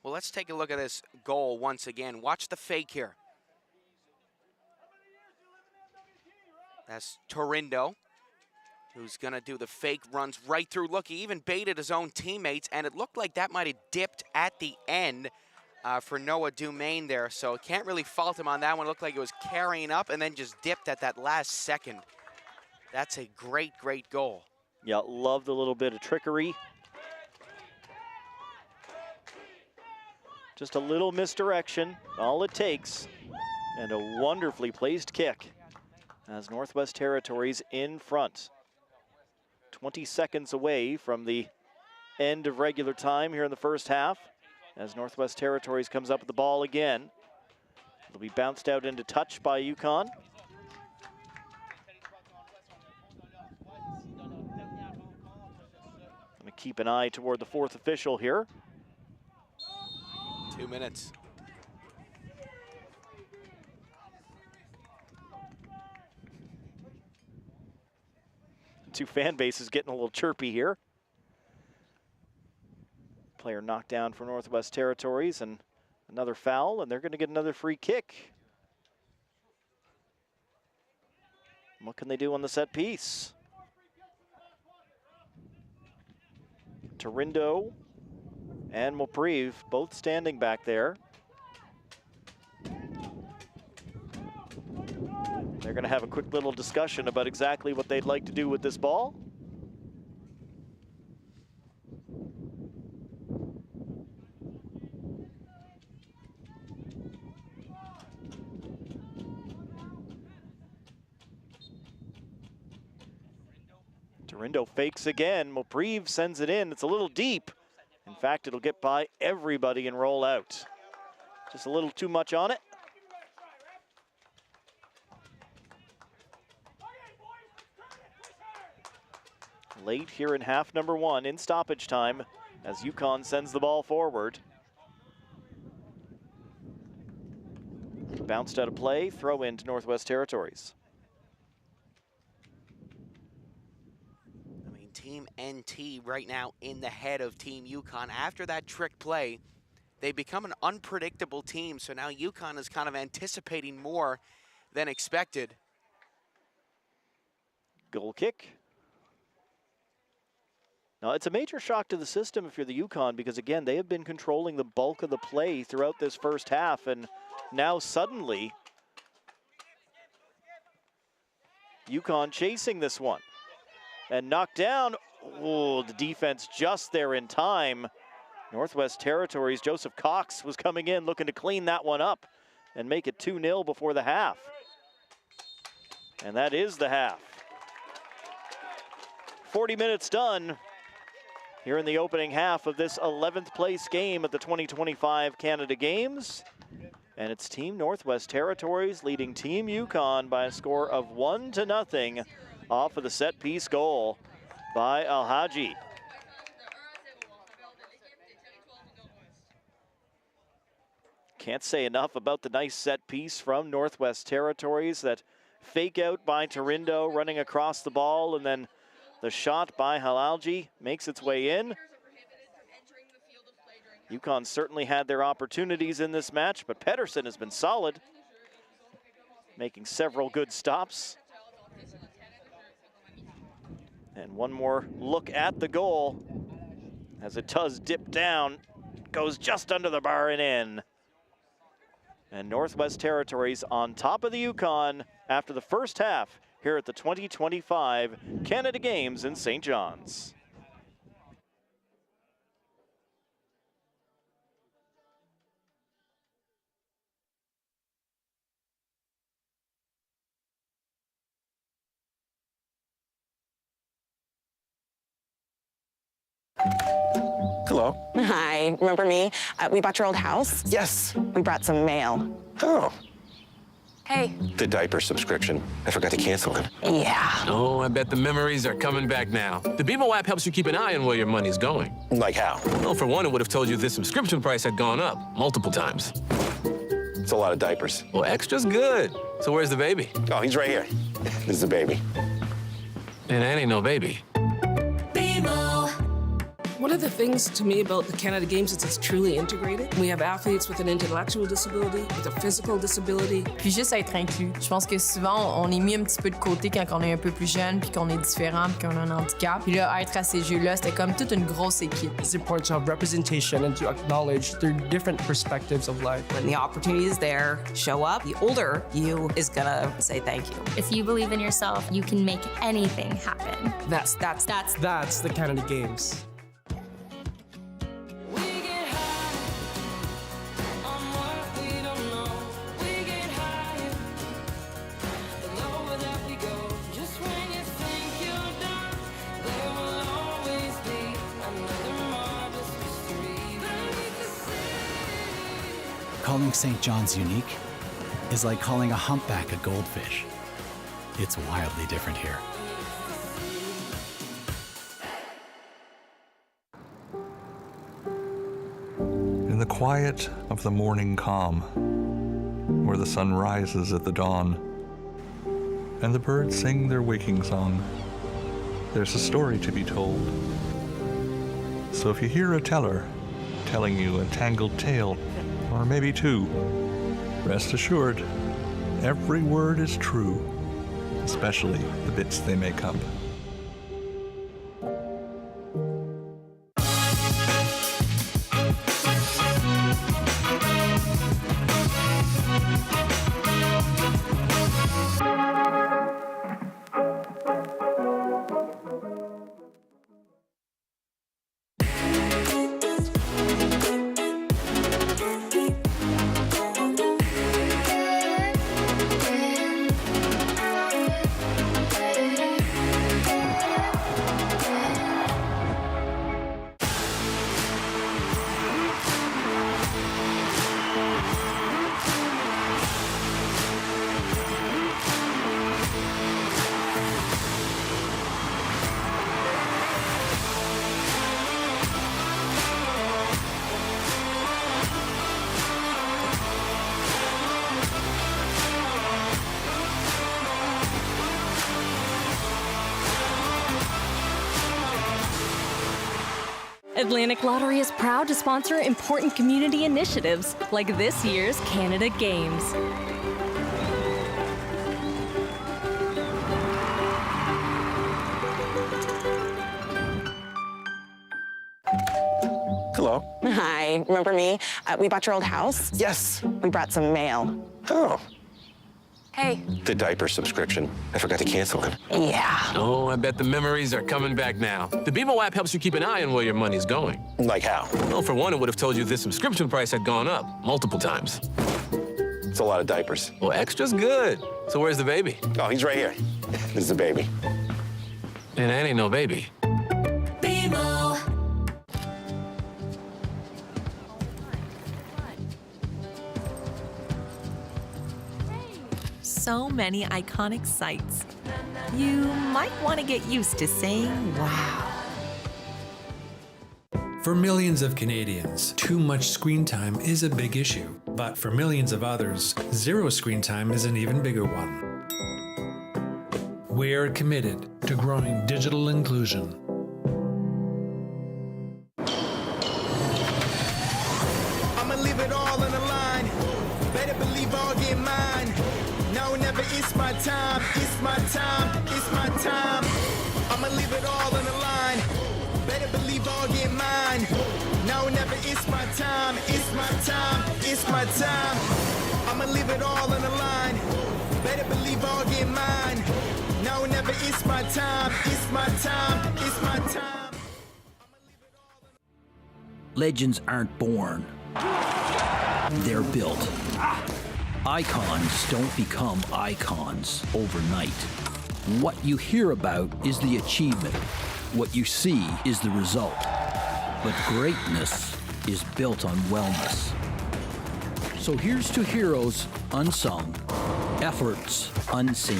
Well, let's take a look at this goal once again. Watch the fake here. That's Torindo, who's going to do the fake, runs right through. Look, he even baited his own teammates, and it looked like that might have dipped at the end for Noah Dumaine there, so can't really fault him on that one. It looked like it was carrying up and then just dipped at that last second. That's a great, great goal. Yeah, loved a little bit of trickery. Just a little misdirection, all it takes, and a wonderfully placed kick as Northwest Territories in front. 20 seconds away from the end of regular time here in the first half as Northwest Territories comes up with the ball again. It'll be bounced out into touch by Yukon. Gonna keep an eye toward the fourth official here. 2 minutes. Two fan bases getting a little chirpy here. Player knocked down for Northwest Territories and another foul, and they're going to get another free kick. What can they do on the set piece? Torindo and Moprive both standing back there. They're going to have a quick little discussion about exactly what they'd like to do with this ball. Torindo fakes again. Moprive sends it in. It's a little deep. In fact, it'll get by everybody and roll out. Just a little too much on it. Late here in half number one in stoppage time as Yukon sends the ball forward. Bounced out of play, throw in to Northwest Territories. I mean, Team NT right now in the head of Team Yukon. After that trick play, they become an unpredictable team, so now Yukon is kind of anticipating more than expected. Goal kick. Now, it's a major shock to the system if you're the Yukon because, again, they have been controlling the bulk of the play throughout this first half, and now suddenly Yukon chasing this one and knocked down. Oh, the defense just there in time. Northwest Territories, Joseph Cox was coming in looking to clean that one up and make it 2-0 before the half. And that is the half. 40 minutes done here in the opening half of this 11th place game at the 2025 Canada Games. And it's Team Northwest Territories leading Team Yukon by a score of 1-0 off of the set piece goal by Alhaji. Can't say enough about the nice set piece from Northwest Territories. That fake out by Torindo running across the ball, and then the shot by Halalji makes its way in. Yukon certainly had their opportunities in this match, but Pedersen has been solid, making several good stops. And one more look at the goal as it does dip down, goes just under the bar and in. And Northwest Territories on top of the Yukon after the first half here at the 2025 Canada Games in St. John's. Hello. Hi, remember me? We bought your old house. Yes. We brought some mail. Oh, Hey. the diaper subscription. I forgot to cancel it. Yeah. Oh, I bet the memories are coming back now. The BMO app helps you keep an eye on where your money's going. Like how? Well, for one, it would have told you this subscription price had gone up multiple times. It's a lot of diapers. Well, extra's good. So where's the baby? Oh, he's right here. This is the baby. And that ain't no baby. One of the things to me about the Canada Games is it's truly integrated. We have athletes with an intellectual disability, with a physical disability. Puis juste être inclus. Je pense que souvent, on est mis un petit peu de côté quand on est un peu plus jeune, puis qu'on est différent, puis qu'on a un handicap. Puis là, être à ces jeux-là, c'était comme toute une grosse équipe. It's important to have representation and to acknowledge their different perspectives of life. When the opportunity is there, show up. The older you is gonna say thank you. If you believe in yourself, you can make anything happen. That's the Canada Games. Calling St. John's unique is like calling a humpback a goldfish. It's wildly different here. In the quiet of the morning calm, where the sun rises at the dawn, and the birds sing their waking song, there's a story to be told. So if you hear a teller telling you a tangled tale, or maybe two, rest assured, every word is true, especially the bits they make up. Atlantic Lottery is proud to sponsor important community initiatives like this year's Canada Games. Hello. Hi, remember me? We bought your old house. Yes. We brought some mail. Oh. Hey. The diaper subscription. I forgot to cancel it. Yeah. Oh, I bet the memories are coming back now. The BMO app helps you keep an eye on where your money's going. Like how? Well, for one, it would have told you this subscription price had gone up multiple times. It's a lot of diapers. Well, extra's good. So where's the baby? Oh, he's right here. This is the baby. And that ain't no baby. BMO. So many iconic sights. You might want to get used to saying wow. For millions of Canadians, too much screen time is a big issue. But for millions of others, zero screen time is an even bigger one. We're committed to growing digital inclusion. I'ma leave it all on the line. Better believe I'll get mine. Now or never, it's my time. It's my time. It's my time. I'ma leave it all on the line. Better believe I'll get mine. Now or never, it's my time. It's my time. It's my time. I'ma leave it all on the line. Better believe I'll get mine. Now or never, it's my time. It's my time. It's my time. Legends aren't born. They're built. Icons don't become icons overnight. What you hear about is the achievement. What you see is the result. But greatness is built on wellness. So here's to heroes unsung, efforts unseen,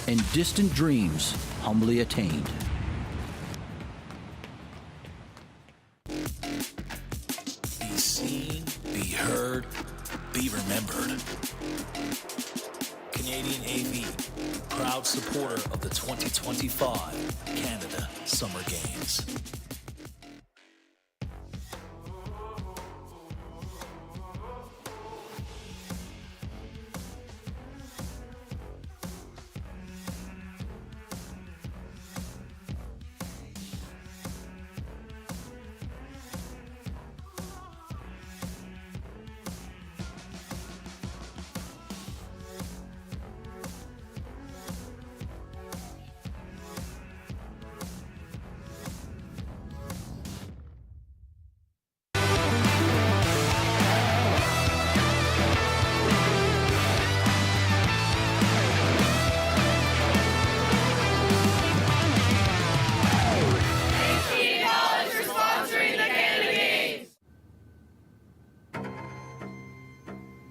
and distant dreams humbly attained. Be seen, be heard, be remembered. Canadian AV, proud supporter of the 2025 Canada Summer Games.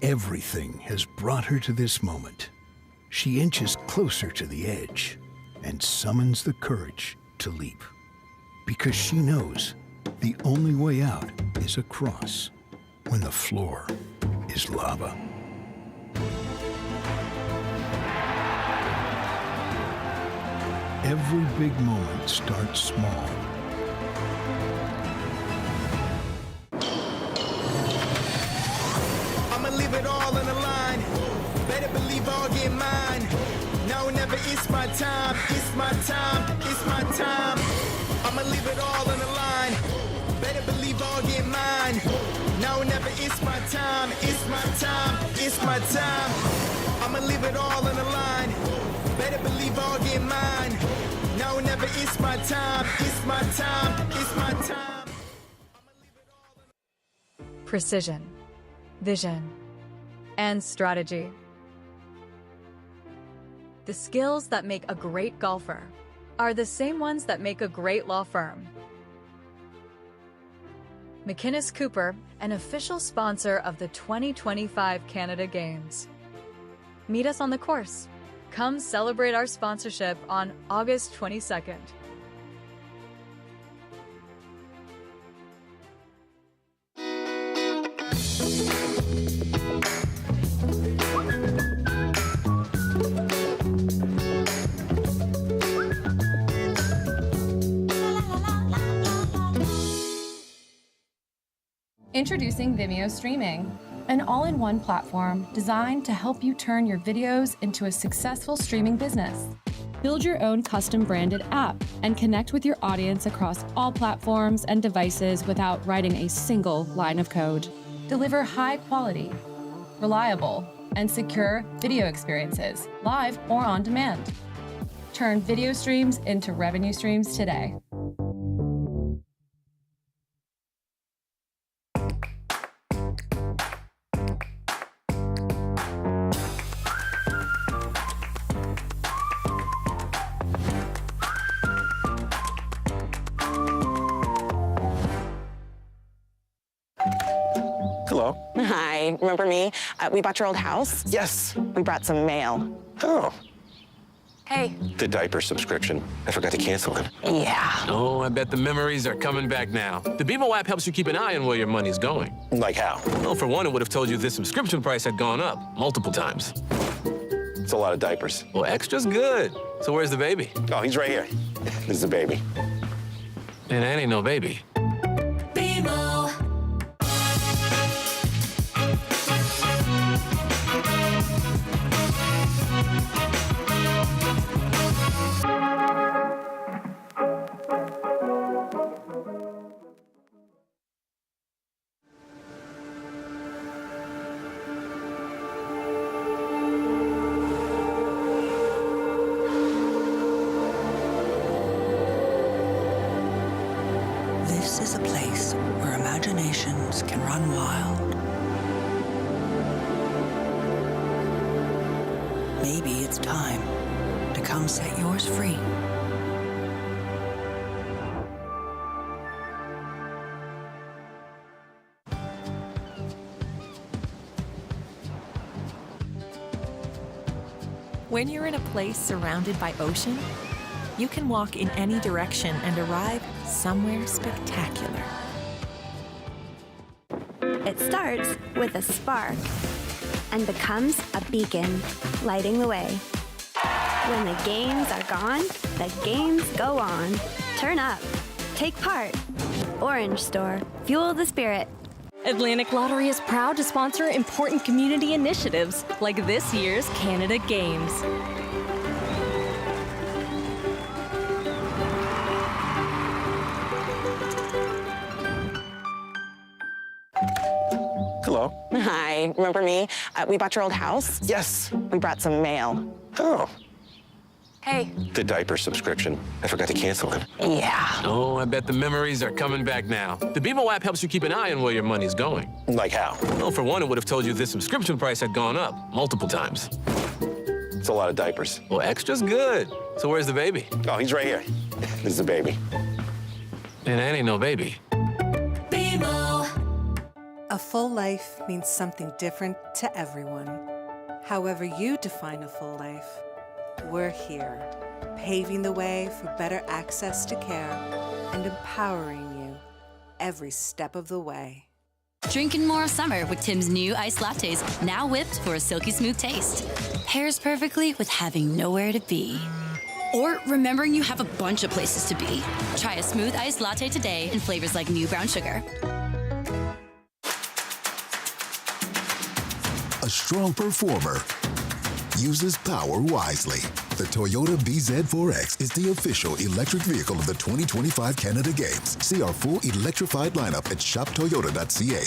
Everything has brought her to this moment. She inches closer to the edge and summons the courage to leap. Because she knows the only way out is across when the floor is lava. Every big moment starts small. I'ma leave it all on the line. Better believe I'll get mine. Now or never, it's my time. It's my time. It's my time. I'ma leave it all on the line. Better believe I'll get mine. Now or never, it's my time. It's my time. It's my time. I'ma leave it all on the line. Better believe I'll get mine. Now or never, it's my time. It's my time. It's my time. Precision, vision, and strategy. The skills that make a great golfer are the same ones that make a great law firm. McInnes Cooper, an official sponsor of the 2025 Canada Games. Meet us on the course. Come celebrate our sponsorship on August 22nd. Introducing Vimeo Streaming, an all-in-one platform designed to help you turn your videos into a successful streaming business. Build your own custom branded app and connect with your audience across all platforms and devices without writing a single line of code. Deliver high-quality, reliable, and secure video experiences, live or on demand. Turn video streams into revenue streams today. Hello. Hi, remember me? We bought your old house. Yes. We brought some mail. Oh. Hey. The diaper subscription. I forgot to cancel it. Yeah. Oh, I bet the memories are coming back now. The BMO app helps you keep an eye on where your money's going. Like how? Well, for one, it would have told you this subscription price had gone up multiple times. It's a lot of diapers. Well, extra's good. So where's the baby? Oh, he's right here. This is the baby. And that ain't no baby. BMO. This is a place where imaginations can run wild. Maybe it's time to come set yours free. When you're in a place surrounded by ocean, you can walk in any direction and arrive somewhere spectacular. It starts with a spark and becomes a beacon, lighting the way. When the games are gone, the games go on. Turn up. Take part. Orange Store. Fuel the spirit. Atlantic Lottery is proud to sponsor important community initiatives like this year's Canada Games. Hello. Hi, remember me? We bought your old house. Yes. We brought some mail. Oh. Hey. The diaper subscription. I forgot to cancel it. Yeah. Oh, I bet the memories are coming back now. The BMO app helps you keep an eye on where your money's going. Like how? Well, for one, it would have told you this subscription price had gone up multiple times. It's a lot of diapers. Well, extra's good. So where's the baby? Oh, he's right here. This is the baby. And that ain't no baby. BMO. A A full life means something different to everyone. However you define a full life, we're here, paving the way for better access to care and empowering you every step of the way. Drinking more of summer with Tim's new iced lattes, now whipped for a silky smooth taste. Pairs perfectly with having nowhere to be. Or remembering you have a bunch of places to be. Try a smooth iced latte today in flavors like new brown sugar. A strong performer uses power wisely. The Toyota BZ4X is the official electric vehicle of the 2025 Canada Games. See our full electrified lineup at shoptoyota.ca.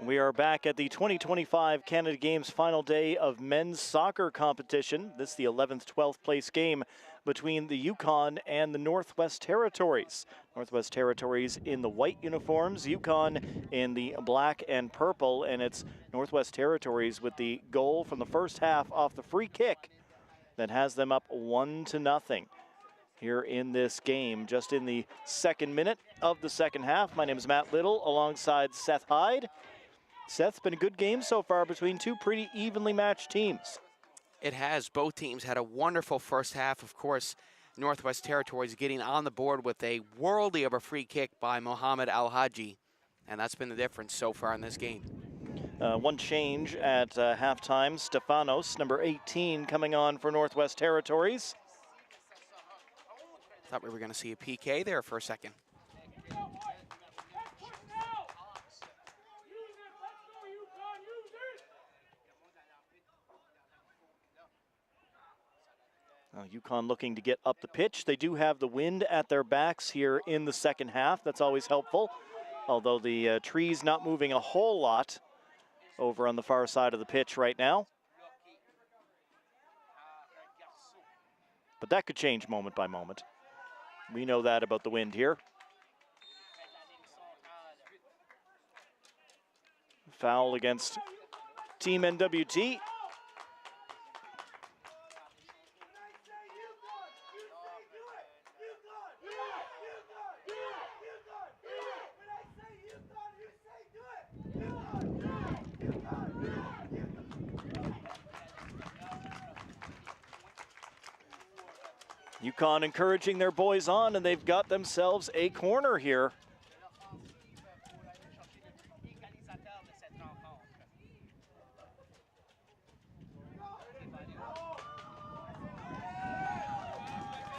We are back at the 2025 Canada Games final day of men's soccer competition. This is the 11th, 12th place game between the Yukon and the Northwest Territories. Northwest Territories in the white uniforms, Yukon in the black and purple, and it's Northwest Territories with the goal from the first half off the free kick that has them up 1-0 here in this game. Just in the second minute of the second half, my name is Matt Little alongside Seth Hyde. Seth, it's been a good game so far between two pretty evenly matched teams. It has. Both teams had a wonderful first half. Of course, Northwest Territories getting on the board with a worldly of a free kick by Mohamed Al-Haji, and that's been the difference so far in this game. One change at halftime. Stefanos, number 18, coming on for Northwest Territories. Thought we were going to see a PK there for a second. Yukon looking to get up the pitch. They do have the wind at their backs here in the second half. That's always helpful, although the trees not moving a whole lot over on the far side of the pitch right now. But that could change moment by moment. We know that about the wind here. Foul against Team NWT. Yukon encouraging their boys on, and they've got themselves a corner here.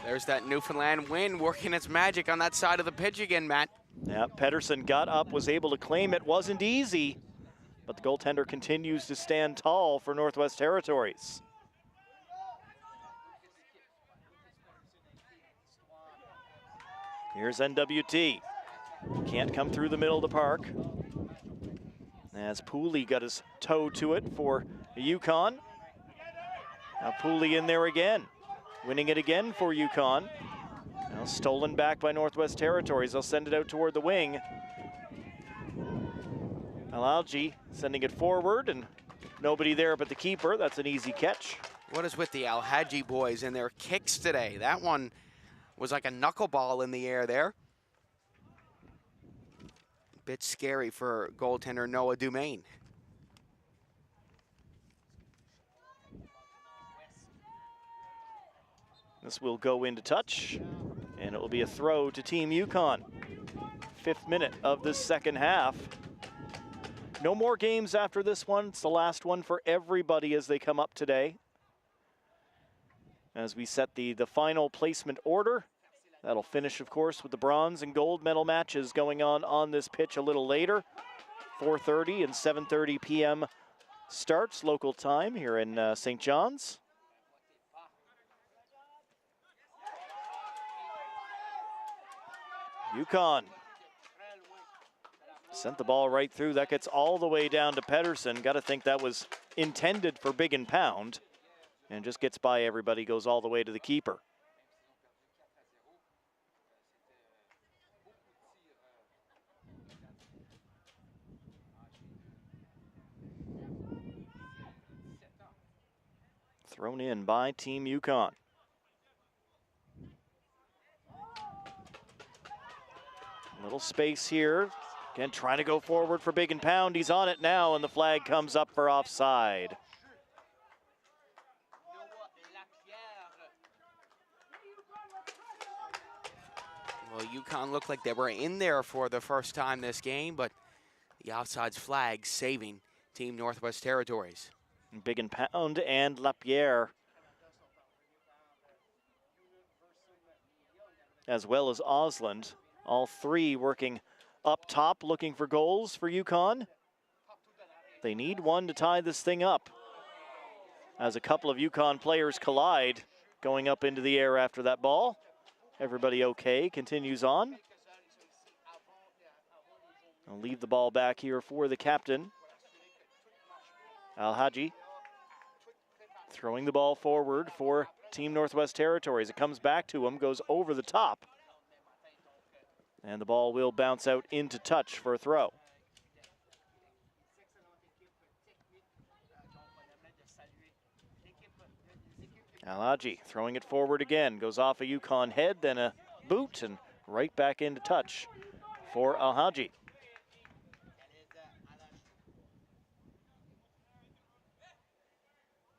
There's that Newfoundland wind working its magic on that side of the pitch again, Matt. Yeah, Pedersen got up, was able to claim it. Wasn't easy, but the goaltender continues to stand tall for Northwest Territories. Here's NWT. Can't come through the middle of the park. As Pooley got his toe to it for Yukon. Now Pooley in there again. Winning it again for Yukon. Now stolen back by Northwest Territories. They'll send it out toward the wing. Al-Alji sending it forward, and nobody there but the keeper. That's an easy catch. What is with the Al-Haji boys and their kicks today? That one was like a knuckleball in the air there. Bit scary for goaltender Noah Dumaine. This will go into touch, and it will be a throw to Team Yukon. 5th minute of the second half. No more games after this one. It's the last one for everybody as they come up today. As we set the final placement order. That'll finish, of course, with the bronze and gold medal matches going on this pitch a little later. 4:30 and 7:30 p.m. starts local time here in St. John's. Yukon sent the ball right through. That gets all the way down to Pedersen. Got to think that was intended for big and pound. And just gets by everybody, goes all the way to the keeper. Thrown in by Team Yukon. Little space here. Again, trying to go forward for Big and Pound. He's on it now, and the flag comes up for offside. Well, Yukon looked like they were in there for the first time this game, but the offsides flag saving Team Northwest Territories. Big and Pound and Lapierre, as well as Osland, all three working up top, looking for goals for Yukon. They need one to tie this thing up, as a couple of Yukon players collide going up into the air after that ball. Everybody okay, continues on. I'll leave the ball back here for the captain, Al-Haji. Throwing the ball forward for Team Northwest Territories. It comes back to him, goes over the top. And the ball will bounce out into touch for a throw. Al-Haji throwing it forward again. Goes off a Yukon head, then a boot, and right back into touch for Al-Haji.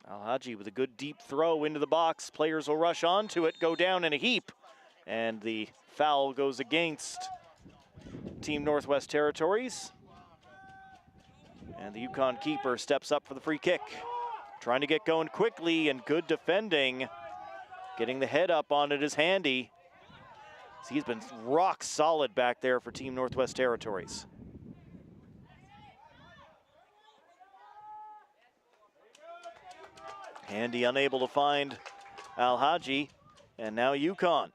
Al-Haji with a good deep throw into the box. Players will rush onto it, go down in a heap. And the foul goes against Team Northwest Territories. And the Yukon keeper steps up for the free kick. Trying to get going quickly, and good defending. Getting the head up on it is Handy. He's been rock solid back there for Team Northwest Territories. Handy unable to find Al-Haji, and now Yukon.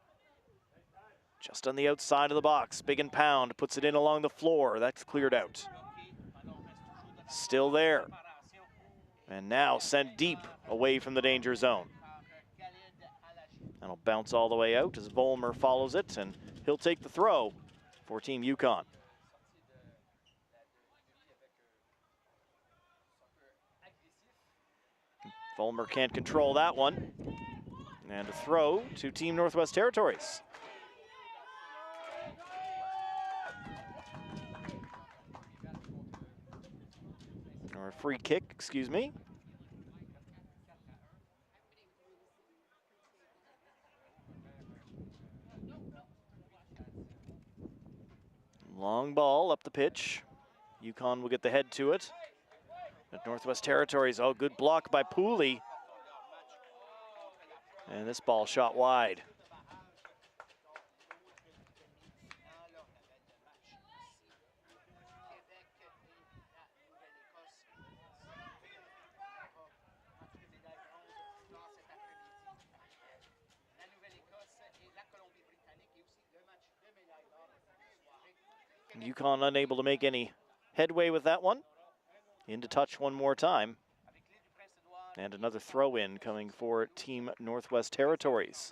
Just on the outside of the box, Big and Pound puts it in along the floor. That's cleared out. Still there. And now sent deep away from the danger zone. That'll bounce all the way out as Volmer follows it, and he'll take the throw for Team Yukon. Volmer can't control that one. And a throw to Team Northwest Territories. Or a free kick, excuse me. Long ball up the pitch. Yukon will get the head to it. But Northwest Territories, oh, good block by Pooley. And this ball shot wide. Yukon unable to make any headway with that one. Into touch one more time. And another throw in coming for Team Northwest Territories.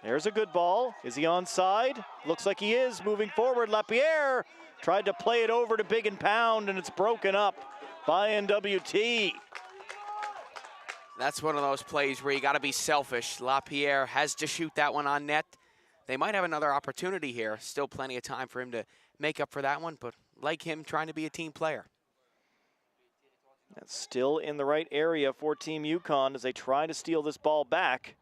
There's a good ball. Is he onside? Looks like he is. Moving forward, Lapierre tried to play it over to Big and Pound, and it's broken up by NWT. That's one of those plays where you got to be selfish. Lapierre has to shoot that one on net. They might have another opportunity here. Still plenty of time for him to make up for that one, but like him, trying to be a team player. That's still in the right area for Team Yukon as they try to steal this ball back.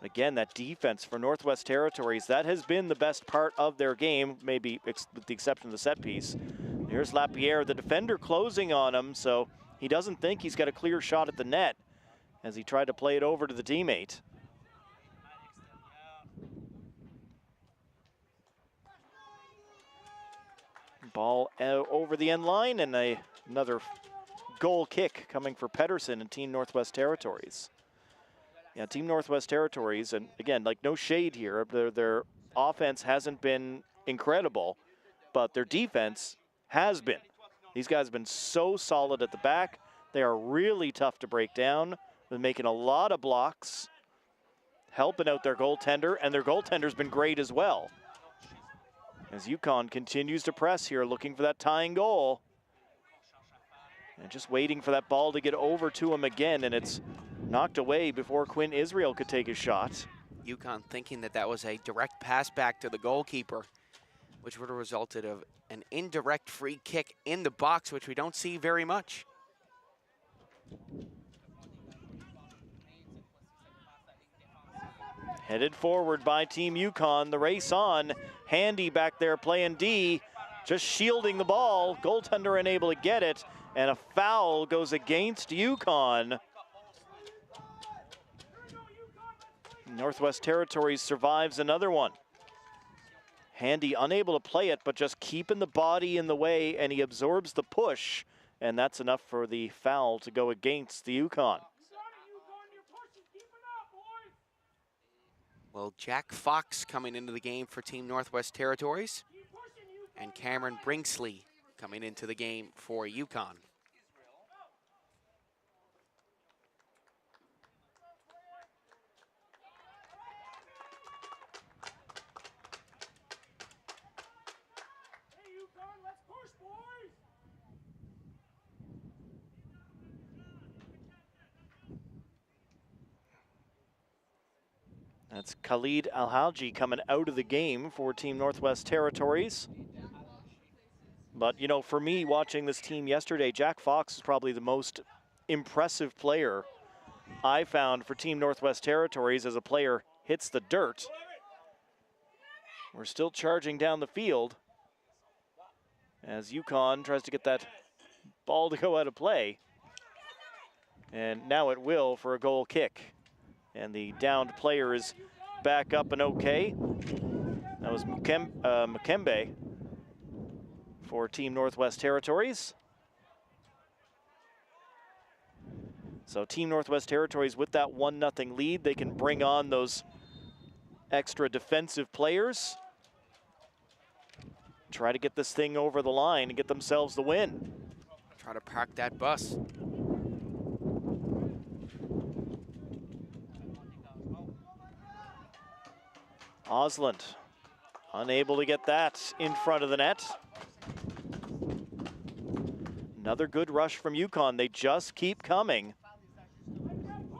Again, that defense for Northwest Territories, that has been the best part of their game, maybe with the exception of the set piece. Here's Lapierre, the defender closing on him, so he doesn't think he's got a clear shot at the net as he tried to play it over to the teammate. Ball over the end line, and another goal kick coming for Pedersen and Team Northwest Territories. Yeah, Team Northwest Territories, and again, like no shade here, their offense hasn't been incredible, but their defense has been. These guys have been so solid at the back. They are really tough to break down. They're making a lot of blocks, helping out their goaltender, and their goaltender's been great as well. As Yukon continues to press here, looking for that tying goal. And just waiting for that ball to get over to him again, and it's knocked away before Quinn Israel could take a shot. Yukon thinking that that was a direct pass back to the goalkeeper, which would have resulted of an indirect free kick in the box, which we don't see very much. Headed forward by Team Yukon, the race on. Handy back there playing D, just shielding the ball. Goaltender unable to get it, and a foul goes against Yukon. Northwest Territories survives another one. Handy unable to play it, but just keeping the body in the way, and he absorbs the push, and that's enough for the foul to go against the Yukon. Well, Jack Fox coming into the game for Team Northwest Territories, and Cameron Brinkley coming into the game for Yukon. That's Khalid Alhaji coming out of the game for Team Northwest Territories. But, you know, for me, watching this team yesterday, Jack Fox is probably the most impressive player I found for Team Northwest Territories as a player hits the dirt. We're still charging down the field as Yukon tries to get that ball to go out of play. And now it will for a goal kick. And the downed player is back up and okay. That was Mukembe for Team Northwest Territories. So Team Northwest Territories with that 1-0 lead, they can bring on those extra defensive players. Try to get this thing over the line and get themselves the win. Try to park that bus. Osland unable to get that in front of the net. Another good rush from Yukon. They just keep coming.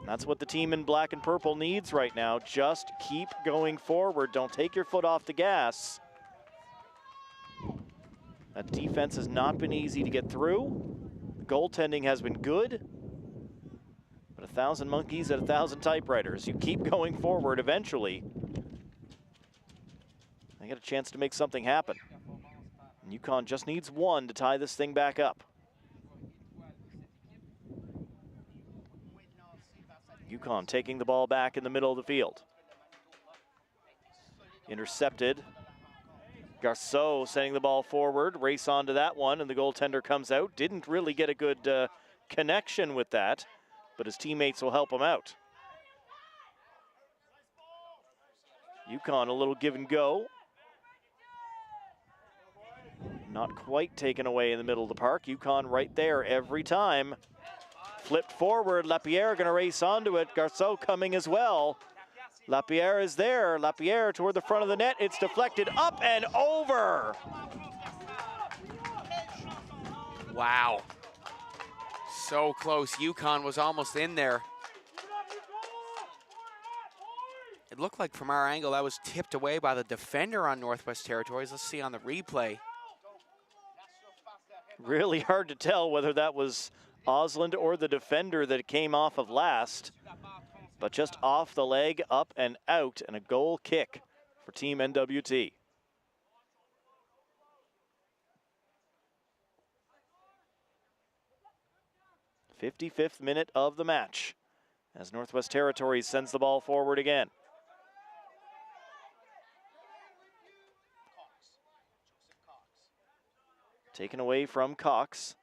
That's what the team in black and purple needs right now. Just keep going forward. Don't take your foot off the gas. That defense has not been easy to get through. The goaltending has been good. But 1,000 monkeys at 1,000 typewriters. You keep going forward eventually. They get a chance to make something happen. And Yukon just needs one to tie this thing back up. Yukon taking the ball back in the middle of the field. Intercepted. Garceau sending the ball forward, race onto that one, and the goaltender comes out. Didn't really get a good connection with that, but his teammates will help him out. Yukon a little give and go. Not quite taken away in the middle of the park. Yukon right there every time. Flipped forward, Lapierre gonna race onto it. Garceau coming as well. Lapierre is there. Lapierre toward the front of the net. It's deflected up and over. Wow. So close. Yukon was almost in there. It looked like from our angle that was tipped away by the defender on Northwest Territories. Let's see on the replay. Really hard to tell whether that was Osland or the defender that came off of last. But just off the leg, up and out, and a goal kick for Team NWT. '55th minute of the match as Northwest Territories sends the ball forward again. Taken away from Cox.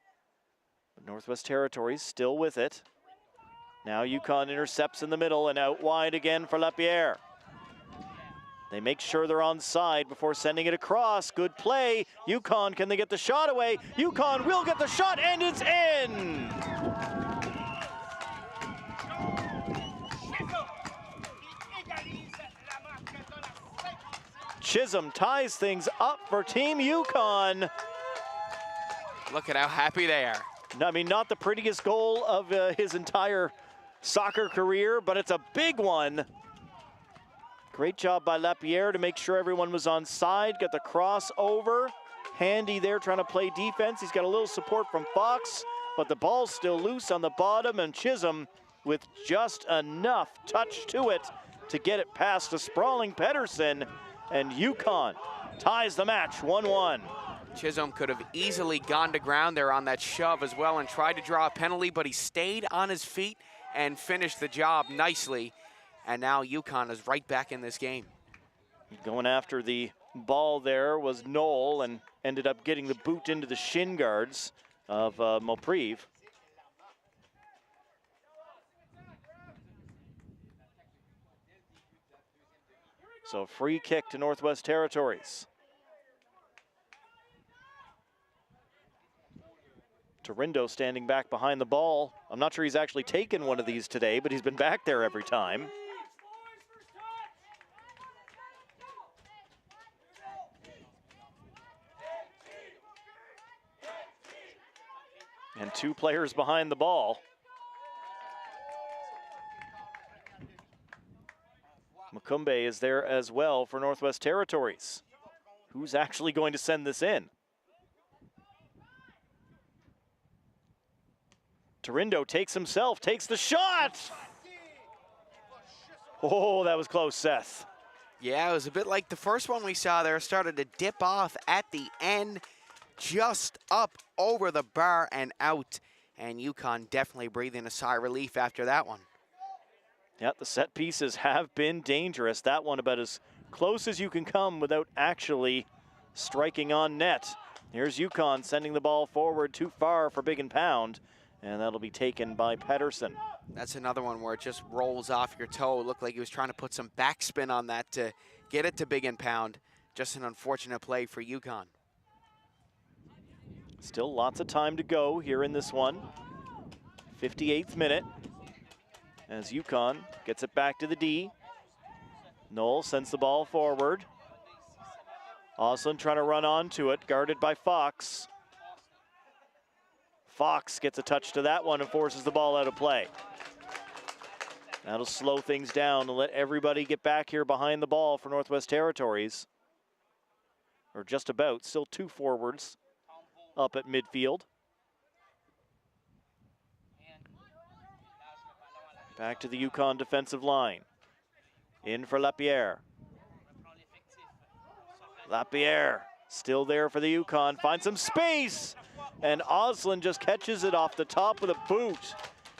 But Northwest Territories still with it. Now Yukon intercepts in the middle and out wide again for Lapierre. They make sure they're on side before sending it across. Good play. Yukon, can they get the shot away? Yukon will get the shot and it's in! Chisholm ties things up for Team Yukon. Look at how happy they are. I mean, not the prettiest goal of his entire soccer career, but it's a big one. Great job by Lapierre to make sure everyone was on side, got the cross over. Handy there trying to play defense. He's got a little support from Fox, but the ball's still loose on the bottom, and Chisholm with just enough touch to it to get it past a sprawling Pedersen, and Yukon ties the match 1-1. Chisholm could have easily gone to ground there on that shove as well and tried to draw a penalty, but he stayed on his feet and finished the job nicely. And now Yukon is right back in this game. Going after the ball there was Knoll and ended up getting the boot into the shin guards of Moprive. So free kick to Northwest Territories. Torindo standing back behind the ball. I'm not sure he's actually taken one of these today, but he's been back there every time. And two players behind the ball. Makumbe is there as well for Northwest Territories. Who's actually going to send this in? Torindo takes himself, takes the shot! Oh, that was close, Seth. Yeah, it was a bit like the first one we saw there. Started to dip off at the end, just up over the bar and out. And Yukon definitely breathing a sigh of relief after that one. Yep, the set pieces have been dangerous. That one about as close as you can come without actually striking on net. Here's Yukon sending the ball forward too far for Big and Pound, and that'll be taken by Pedersen. That's another one where it just rolls off your toe. It looked like he was trying to put some backspin on that to get it to Big and Pound. Just an unfortunate play for Yukon. Still lots of time to go here in this one. 58th minute as Yukon gets it back to the D. Knoll sends the ball forward. Osland trying to run onto it, guarded by Fox. Fox gets a touch to that one and forces the ball out of play. That'll slow things down and let everybody get back here behind the ball for Northwest Territories. Or just about, still two forwards up at midfield. Back to the Yukon defensive line. In for Lapierre. Lapierre still there for the Yukon, finds some space! And Osland just catches it off the top with a boot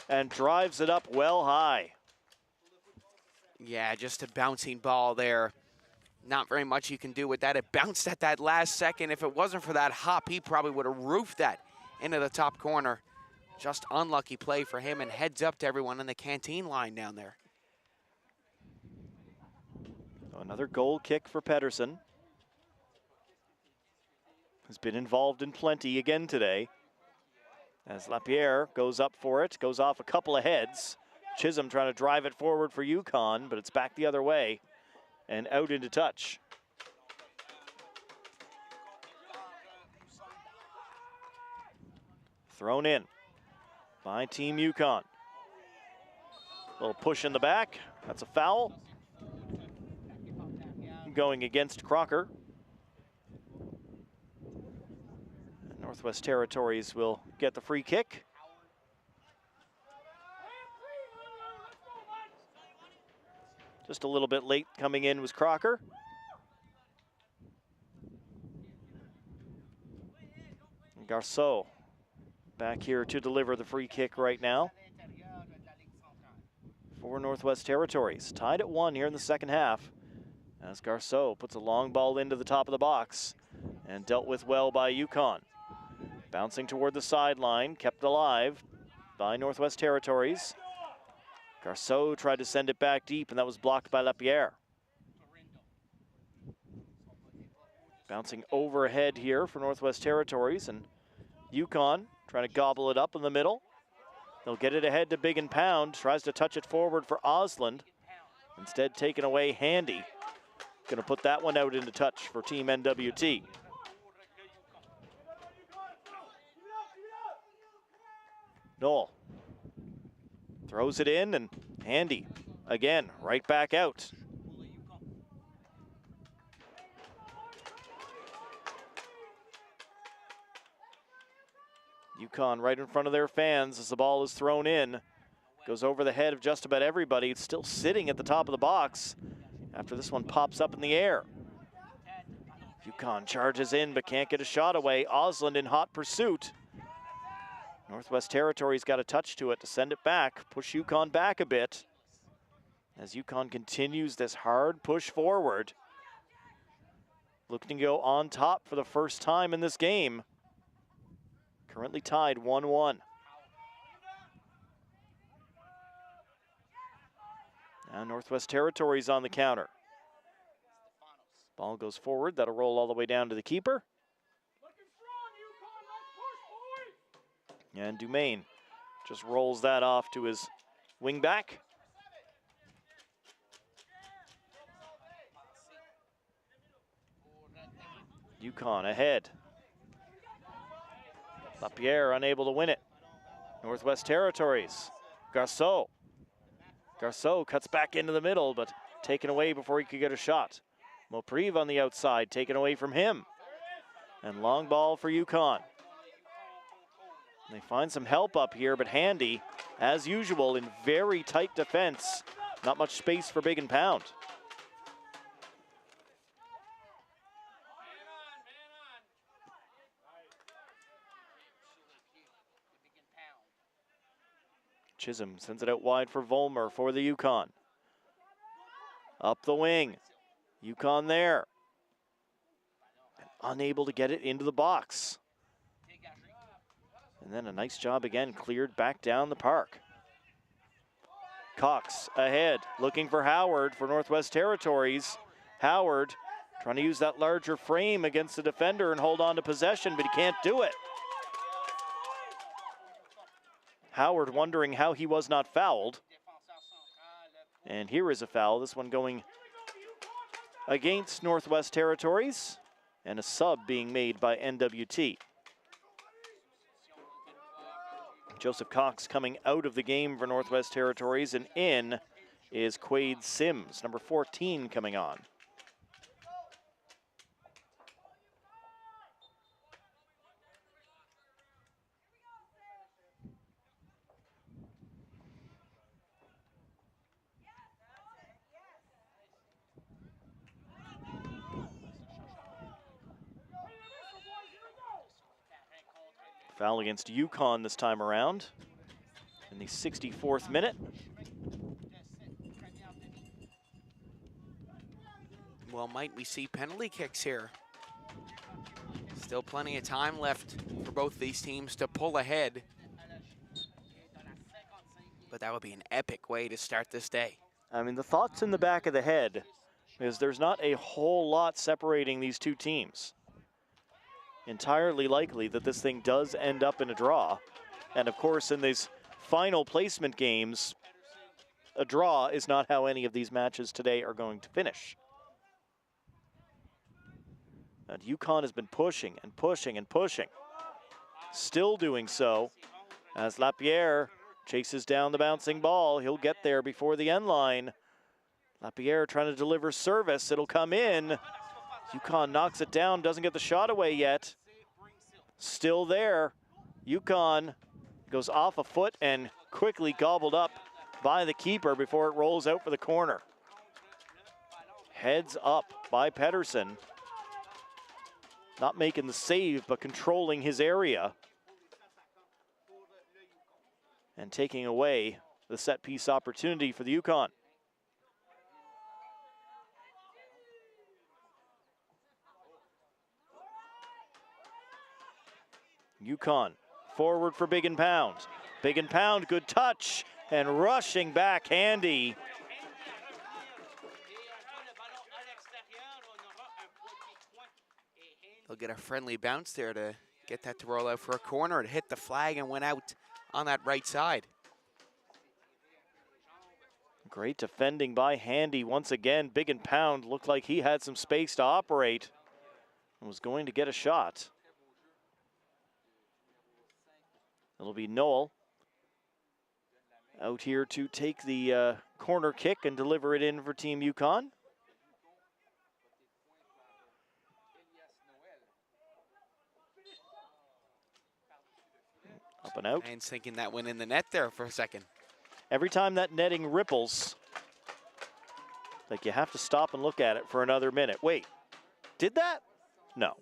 and drives it up well high. Yeah, just a bouncing ball there. Not very much you can do with that. It bounced at that last second. If it wasn't for that hop, he probably would have roofed that into the top corner. Just unlucky play for him, and heads up to everyone in the canteen line down there. Another goal kick for Pedersen. Has been involved in plenty again today. As Lapierre goes up for it, goes off a couple of heads. Chisholm trying to drive it forward for Yukon, but it's back the other way and out into touch. Thrown in by Team Yukon. Little push in the back, that's a foul. Going against Crocker. Northwest Territories will get the free kick. Just a little bit late coming in was Crocker. Garceau back here to deliver the free kick right now for Northwest Territories. Tied at 1 here in the second half as Garceau puts a long ball into the top of the box and dealt with well by Yukon. Bouncing toward the sideline, kept alive by Northwest Territories. Garceau tried to send it back deep, and that was blocked by Lapierre. Bouncing overhead here for Northwest Territories, and Yukon trying to gobble it up in the middle. They'll get it ahead to Big and Pound, tries to touch it forward for Osland. Instead taken away Handy. Going to put that one out into touch for Team NWT. Noel throws it in, and Handy again right back out. Yukon right in front of their fans as the ball is thrown in. Goes over the head of just about everybody. It's still sitting at the top of the box after this one pops up in the air. Yukon charges in but can't get a shot away. Osland in hot pursuit. Northwest Territories got a touch to it to send it back, push Yukon back a bit as Yukon continues this hard push forward. Looking to go on top for the first time in this game. Currently tied 1-1. Now Northwest Territories on the counter. Ball goes forward, that'll roll all the way down to the keeper. And Dumaine just rolls that off to his wingback. Yukon ahead. LaPierre unable to win it. Northwest Territories. Garceau. Garceau cuts back into the middle, but taken away before he could get a shot. Moprive on the outside, taken away from him. And long ball for Yukon. They find some help up here, but Handy, as usual, in very tight defense. Not much space for Big and Pound. Chisholm sends it out wide for Volmer for the Yukon. Up the wing. Yukon there. And unable to get it into the box. And then a nice job again, cleared back down the park. Cox ahead, looking for Howard for Northwest Territories. Howard trying to use that larger frame against the defender and hold on to possession, but he can't do it. Howard wondering how he was not fouled. And here is a foul, this one going against Northwest Territories, and a sub being made by NWT. Joseph Cox coming out of the game for Northwest Territories, and in is Quaid Sims, number 14 coming on. Foul against Yukon this time around in the 64th minute. Well, might we see penalty kicks here? Still plenty of time left for both these teams to pull ahead. But that would be an epic way to start this day. I mean, the thoughts in the back of the head is there's not a whole lot separating these two teams. Entirely likely that this thing does end up in a draw. And of course, in these final placement games, a draw is not how any of these matches today are going to finish. And Yukon has been pushing and pushing and pushing. Still doing so as Lapierre chases down the bouncing ball. He'll get there before the end line. Lapierre trying to deliver service. It'll come in. Yukon knocks it down, doesn't get the shot away yet. Still there. Yukon goes off a foot and quickly gobbled up by the keeper before it rolls out for the corner. Heads up by Pedersen. Not making the save, but controlling his area. And taking away the set piece opportunity for the Yukon. Yukon forward for Big and Pound. Big and Pound, good touch, and rushing back Handy. They'll get a friendly bounce there to get that to roll out for a corner. It hit the flag and went out on that right side. Great defending by Handy once again. Big and Pound looked like he had some space to operate and was going to get a shot. It'll be Noel out here to take the corner kick and deliver it in for Team Yukon. Up and out. And thinking that went in the net there for a second. Every time that netting ripples, like you have to stop and look at it for another minute. Wait, did that? No.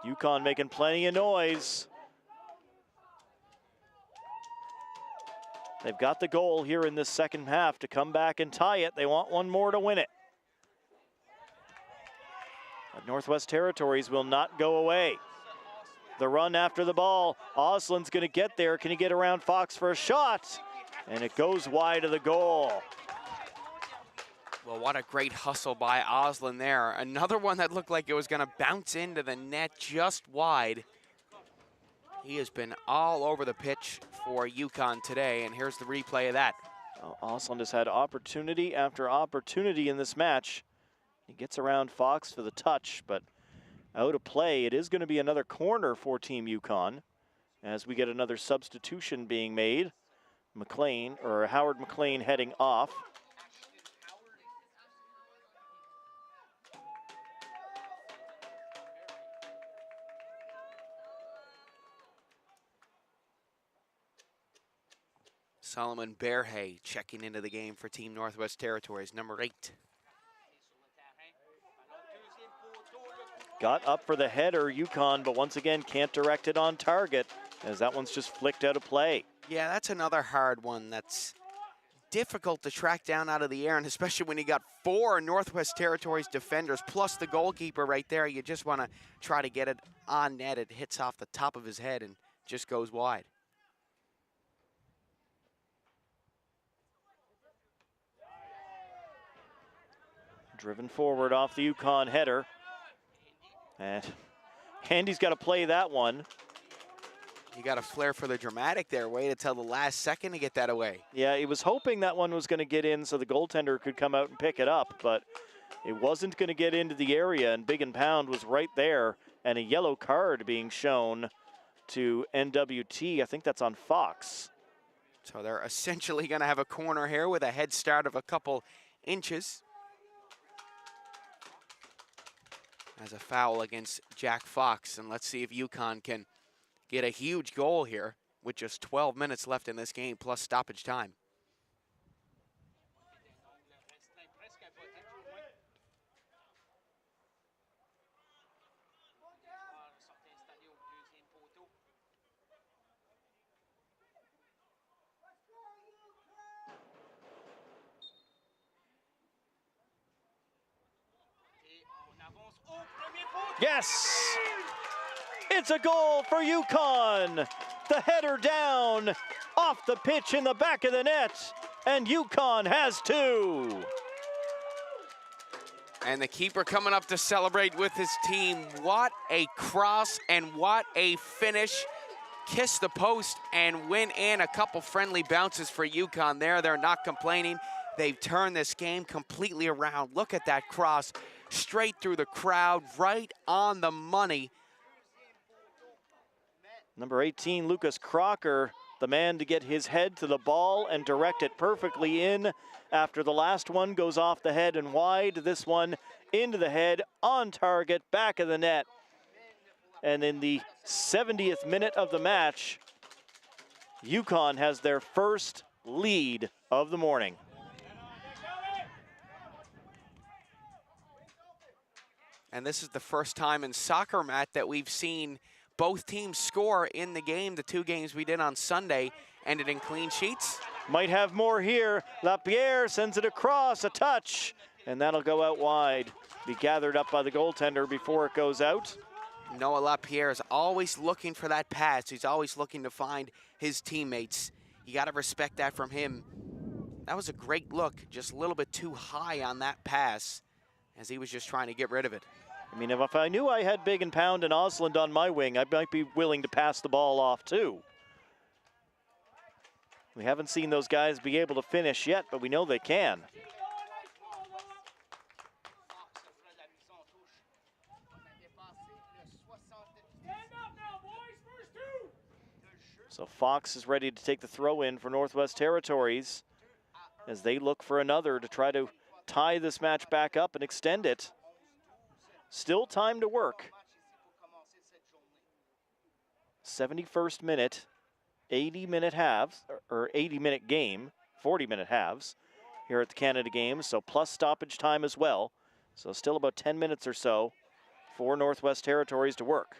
Yukon making plenty of noise. They've got the goal here in this second half to come back and tie it. They want one more to win it. But Northwest Territories will not go away. The run after the ball. Oslin's going to get there. Can he get around Fox for a shot? And it goes wide of the goal. Well, what a great hustle by Oslin there. Another one that looked like it was going to bounce into the net just wide. He has been all over the pitch for Yukon today, and here's the replay of that. Well, Osland has had opportunity after opportunity in this match. He gets around Fox for the touch, but out of play. It is going to be another corner for Team Yukon as we get another substitution being made. Howard McLean heading off. Solomon Bearhay checking into the game for Team Northwest Territories, number 8. Got up for the header, Yukon, but once again can't direct it on target as that one's just flicked out of play. Yeah, that's another hard one that's difficult to track down out of the air, and especially when you got 4 Northwest Territories defenders plus the goalkeeper right there. You just want to try to get it on net. It hits off the top of his head and just goes wide. Driven forward off the Yukon header. And Handy's got to play that one. You got a flair for the dramatic there. Waited till the last second to get that away. Yeah, he was hoping that one was going to get in so the goaltender could come out and pick it up, but it wasn't going to get into the area, and Big and Pound was right there, and a yellow card being shown to NWT. I think that's on Fox. So they're essentially going to have a corner here with a head start of a couple inches. As a foul against Jack Fox, and let's see if Yukon can get a huge goal here with just 12 minutes left in this game plus stoppage time. Yes! It's a goal for Yukon. The header down, off the pitch in the back of the net, and Yukon has 2. And the keeper coming up to celebrate with his team. What a cross and what a finish. Kiss the post and win in. A couple friendly bounces for Yukon there. They're not complaining. They've turned this game completely around. Look at that cross. Straight through the crowd, right on the money. Number 18, Lucas Crocker, the man to get his head to the ball and direct it perfectly in. After the last one goes off the head and wide, this one into the head, on target, back of the net. And in the 70th minute of the match, Yukon has their first lead of the morning. And this is the first time in soccer, Matt, that we've seen both teams score in the game. The 2 games we did on Sunday ended in clean sheets. Might have more here. Lapierre sends it across, a touch, and that'll go out wide. Be gathered up by the goaltender before it goes out. Noah Lapierre is always looking for that pass. He's always looking to find his teammates. You got to respect that from him. That was a great look, just a little bit too high on that pass. as he was just trying to get rid of it. I mean, if I knew I had Big and Pound and Osland on my wing, I might be willing to pass the ball off too. We haven't seen those guys be able to finish yet, but we know they can. So Fox is ready to take the throw in for Northwest Territories as they look for another to try to tie this match back up and extend it. Still time to work. 71st minute, 80-minute halves, or 80-minute game, 40-minute halves here at the Canada Games, so plus stoppage time as well. So still about 10 minutes or so for Northwest Territories to work.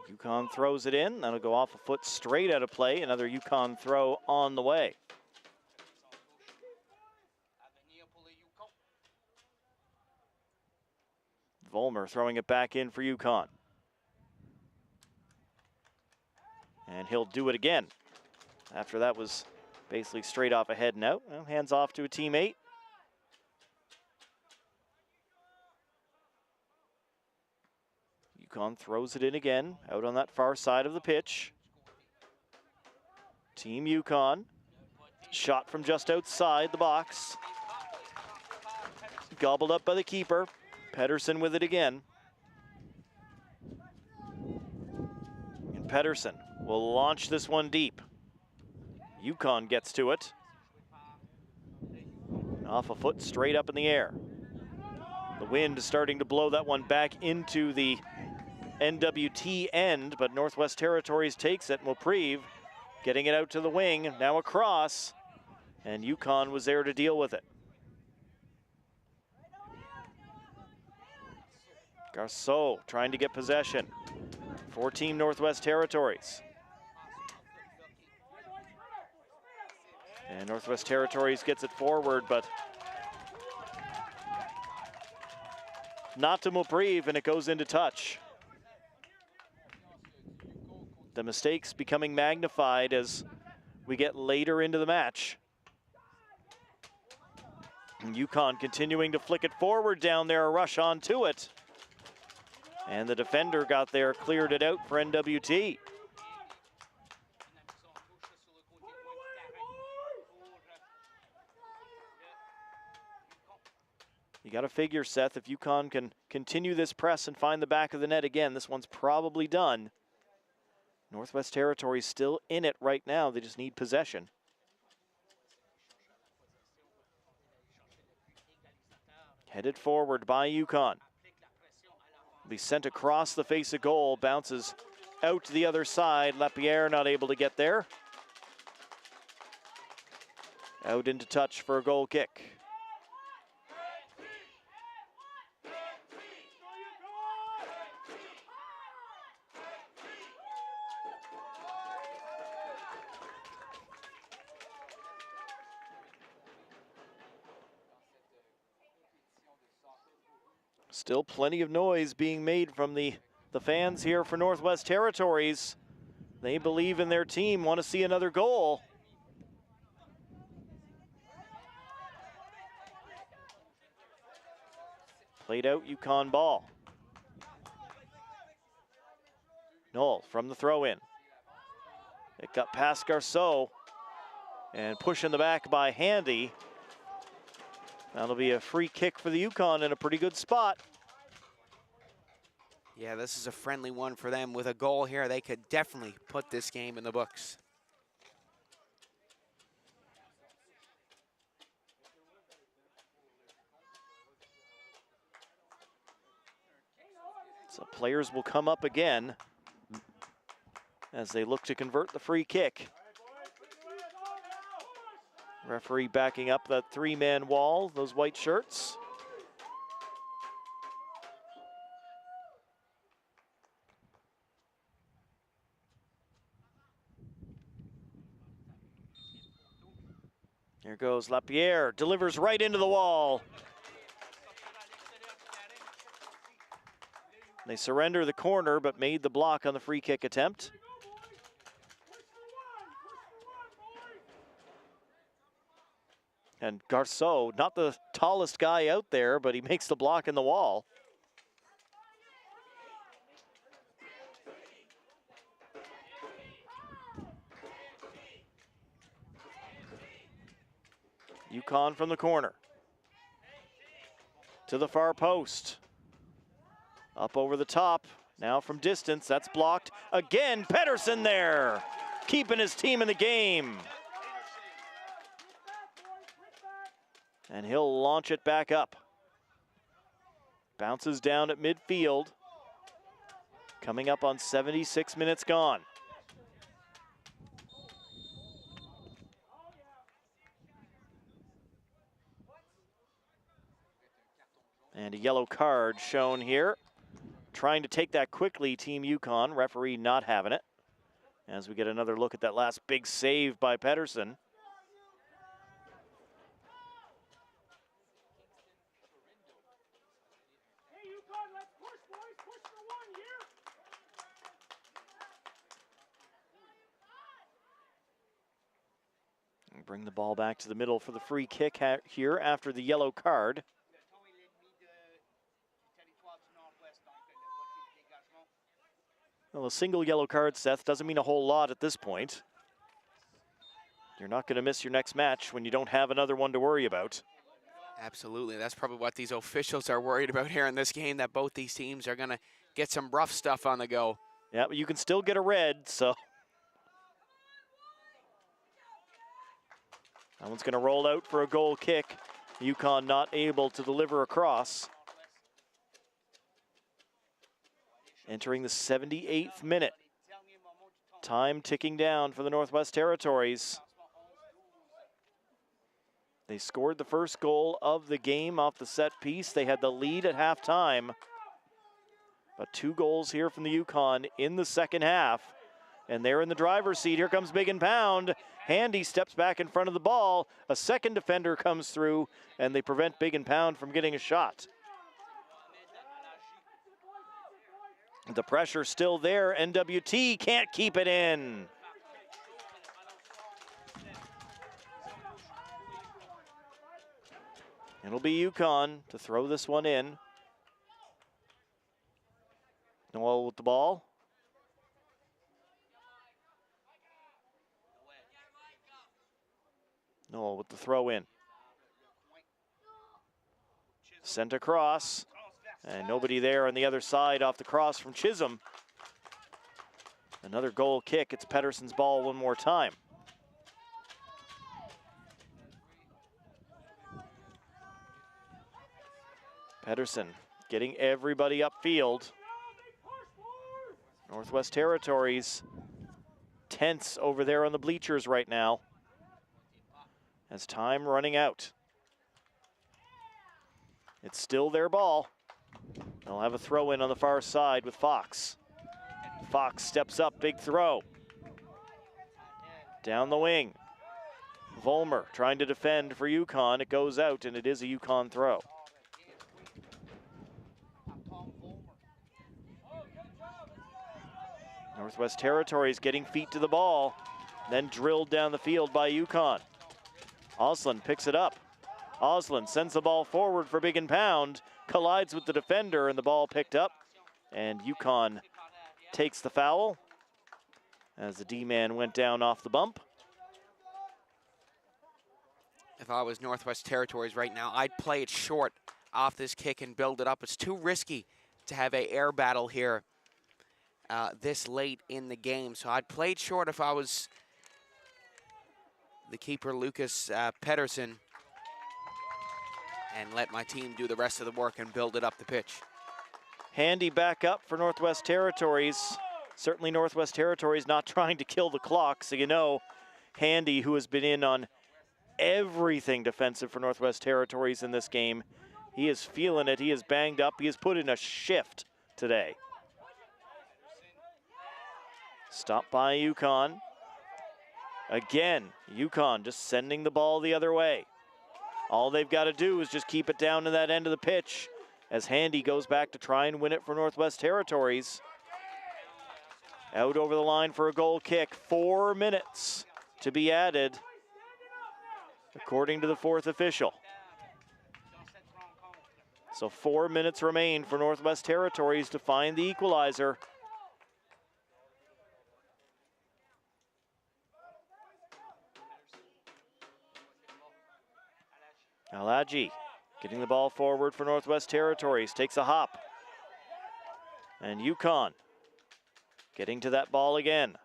Yukon throws it in. That'll go off a foot straight out of play. Another Yukon throw on the way. Volmer throwing it back in for Yukon. And he'll do it again. After that was basically straight off ahead and out. Well, hands off to a teammate. Yukon throws it in again, out on that far side of the pitch. Team Yukon. Shot from just outside the box. Gobbled up by the keeper. Pedersen with it again. And Pedersen will launch this one deep. Yukon gets to it. Off a foot, straight up in the air. The wind is starting to blow that one back into the NWT end, but Northwest Territories takes it. Moprive getting it out to the wing, now across, and Yukon was there to deal with it. Garceau trying to get possession for Team Northwest Territories. And Northwest Territories gets it forward, but not to Moprive, and it goes into touch. The mistakes becoming magnified as we get later into the match. And Yukon continuing to flick it forward down there, a rush onto it. And the defender got there, cleared it out for NWT. You got to figure, Seth, if Yukon can continue this press and find the back of the net again, this one's probably done. Northwest Territories still in it right now. They just need possession. Headed forward by Yukon. Be sent across the face of goal. Bounces out to the other side. Lapierre not able to get there. Out into touch for a goal kick. Still plenty of noise being made from the fans here for Northwest Territories. They believe in their team, want to see another goal. Played out Yukon ball. Knoll from the throw in. It got past Garceau and pushed in the back by Handy. That'll be a free kick for the Yukon in a pretty good spot. Yeah, this is a friendly one for them. With a goal here, they could definitely put this game in the books. So players will come up again as they look to convert the free kick. Referee backing up that three-man wall, those white shirts. Here goes Lapierre, delivers right into the wall. They surrender the corner, but made the block on the free kick attempt. And Garceau, not the tallest guy out there, but he makes the block in the wall. Yukon from the corner. To the far post. Up over the top. Now from distance, that's blocked. Again, Pedersen there, keeping his team in the game. And he'll launch it back up. Bounces down at midfield. Coming up on 76 minutes gone. And a yellow card shown here. Trying to take that quickly, Team Yukon. Referee not having it. As we get another look at that last big save by Pedersen. And bring the ball back to the middle for the free kick here after the yellow card. Well, a single yellow card, Seth, doesn't mean a whole lot at this point. You're not going to miss your next match when you don't have another one to worry about. Absolutely. That's probably what these officials are worried about here in this game, that both these teams are going to get some rough stuff on the go. Yeah, but you can still get a red, so. That one's going to roll out for a goal kick. Yukon not able to deliver across. Entering the 78th minute. Time ticking down for the Northwest Territories. They scored the first goal of the game off the set piece. They had the lead at halftime. But 2 goals here from the Yukon in the second half. And they're in the driver's seat. Here comes Big and Pound. Handy steps back in front of the ball. A second defender comes through, and they prevent Big and Pound from getting a shot. The pressure still there. NWT can't keep it in. It'll be Yukon to throw this one in. Noel with the ball. Noel with the throw in. Sent across. And nobody there on the other side off the cross from Chisholm. Another goal kick. It's Pedersen's ball one more time. Pedersen getting everybody upfield. Northwest Territories tense over there on the bleachers right now. As time running out. It's still their ball. They'll have a throw in on the far side with Fox. Fox steps up, big throw. Down the wing. Volmer trying to defend for Yukon. It goes out and it is a Yukon throw. Northwest Territories getting feet to the ball, then drilled down the field by Yukon. Oslin picks it up. Oslin sends the ball forward for Big and Pound, collides with the defender, and the ball picked up. And Yukon takes the foul as the D-man went down off the bump. If I was Northwest Territories right now, I'd play it short off this kick and build it up. It's too risky to have an air battle here this late in the game. So I'd play it short if I was the keeper, Lucas Pedersen, and let my team do the rest of the work and build it up the pitch. Handy back up for Northwest Territories. Certainly Northwest Territories not trying to kill the clock, so you know Handy, who has been in on everything defensive for Northwest Territories in this game, he is feeling it, he is banged up, he has put in a shift today. Stopped by Yukon. Again, Yukon just sending the ball the other way. All they've got to do is just keep it down to that end of the pitch as Handy goes back to try and win it for Northwest Territories. Out over the line for a goal kick. 4 minutes to be added, according to the fourth official. So 4 minutes remain for Northwest Territories to find the equalizer. Alhaji getting the ball forward for Northwest Territories, takes a hop. And Yukon getting to that ball again.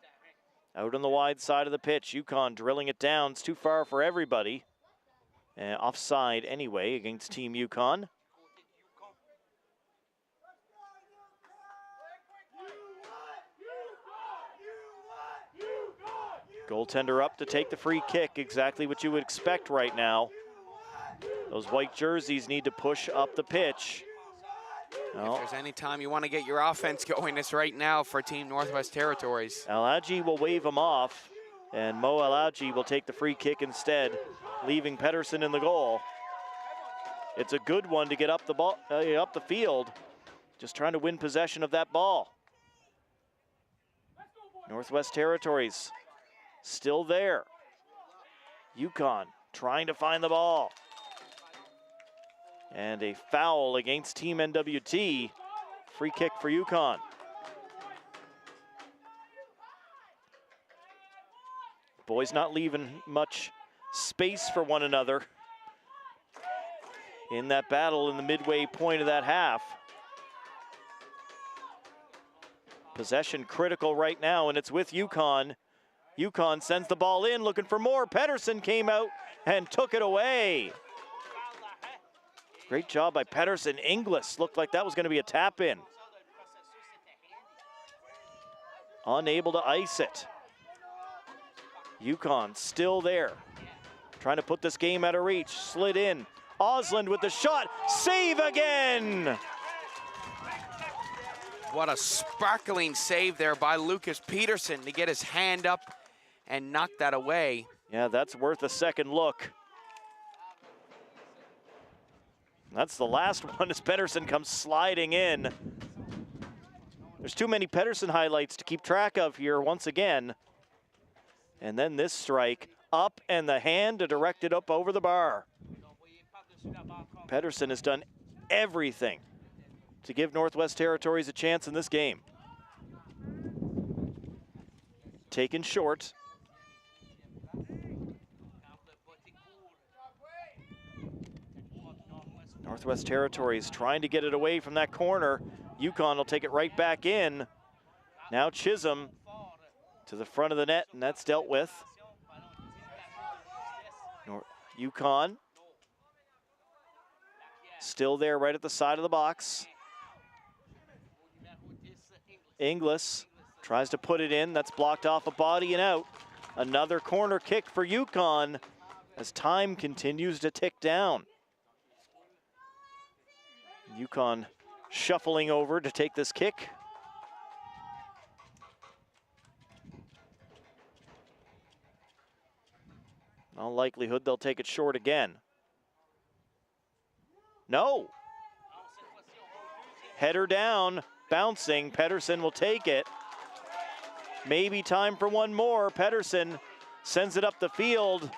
Out on the wide side of the pitch, Yukon drilling it down. It's too far for everybody. Offside anyway against Team Yukon. Goaltender up to take the free kick, exactly what you would expect right now. Those white jerseys need to push up the pitch. If there's any time you want to get your offense going, it's right now for Team Northwest Territories. Alhaji will wave him off, and Mo Alhaji will take the free kick instead, leaving Pedersen in the goal. It's a good one to get up the ball, up the field, just trying to win possession of that ball. Northwest Territories still there. Yukon trying to find the ball. And a foul against Team NWT. Free kick for Yukon. Boys not leaving much space for one another in that battle in the midway point of that half. Possession critical right now, and it's with Yukon. Yukon sends the ball in, looking for more. Pedersen came out and took it away. Great job by Pedersen. Inglis looked like that was going to be a tap in. Unable to ice it. Yukon still there. Trying to put this game out of reach. Slid in. Osland with the shot. Save again! What a sparkling save there by Lucas Peterson to get his hand up and knock that away. Yeah, that's worth a second look. That's the last one as Pedersen comes sliding in. There's too many Pedersen highlights to keep track of here once again. And then this strike up, and the hand to direct it up over the bar. Pedersen has done everything to give Northwest Territories a chance in this game. Taken short. Northwest Territories trying to get it away from that corner. Yukon will take it right back in. Now Chisholm to the front of the net, and that's dealt with. Yukon still there right at the side of the box. Inglis tries to put it in. That's blocked off a body and out. Another corner kick for Yukon as time continues to tick down. Yukon shuffling over to take this kick. In all likelihood, they'll take it short again. No. Header down, bouncing. Pedersen will take it. Maybe time for one more. Pedersen sends it up the field.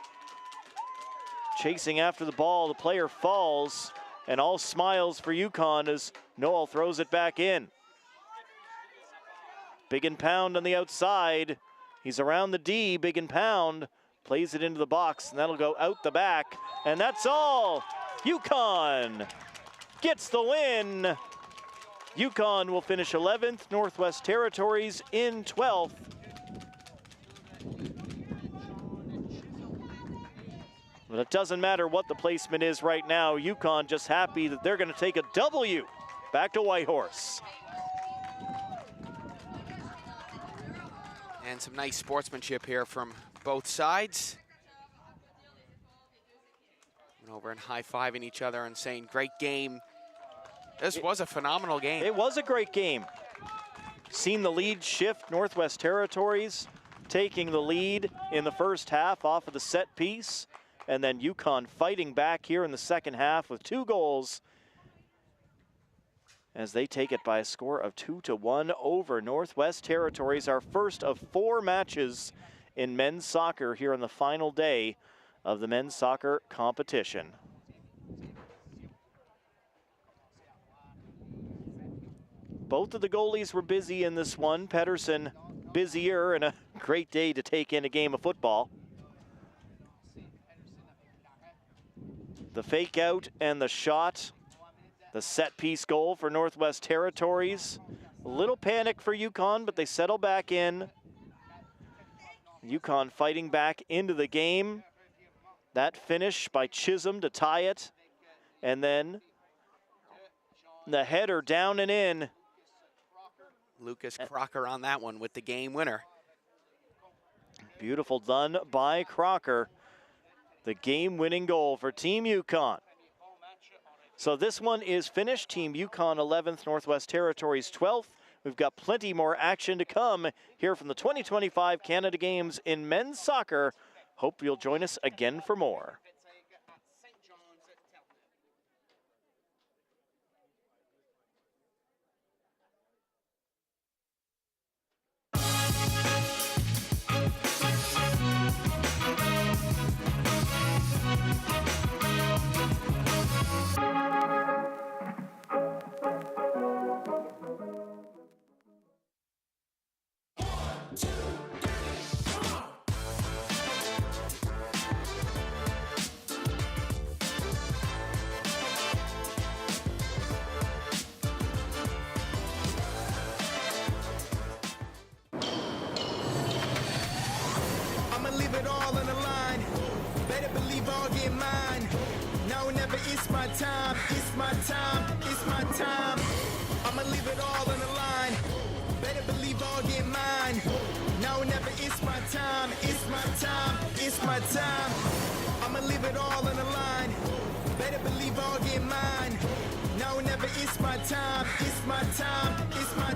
Chasing after the ball, the player falls. And all smiles for Yukon as Noel throws it back in. Big and Pound on the outside. He's around the D, Big and Pound. Plays it into the box, and that'll go out the back. And that's all. Yukon gets the win. Yukon will finish 11th, Northwest Territories in 12th. But it doesn't matter what the placement is right now. Yukon just happy that they're going to take a W back to Whitehorse. And some nice sportsmanship here from both sides. Went over and high-fiving each other and saying, great game. This was a phenomenal game. It was a great game. Seen the lead shift, Northwest Territories taking the lead in the first half off of the set piece, and then Yukon fighting back here in the second half with 2 goals as they take it by a score of 2-1 over Northwest Territories. Our first of 4 matches in men's soccer here on the final day of the men's soccer competition. Both of the goalies were busy in this one. Pedersen busier, and a great day to take in a game of football. The fake out and the shot. The set piece goal for Northwest Territories. A little panic for Yukon, but they settle back in. Yukon fighting back into the game. That finish by Chisholm to tie it. And then the header down and in. Lucas Crocker on that one with the game winner. Beautiful done by Crocker. The game-winning goal for Team Yukon. So this one is finished. Team Yukon 11th, Northwest Territories 12th. We've got plenty more action to come here from the 2025 Canada Games in men's soccer. Hope you'll join us again for more. I'ma leave it all on the line. Better believe I'll get mine. Now or never, it's my time. It's my time. It's my time. I'ma leave it all on the line. Better believe I'll get mine. Now or never, it's my time. It's my time. It's my time. I'ma leave it all on the line. Better believe I'll get mine. Now or never, it's my time. It's my time. It's my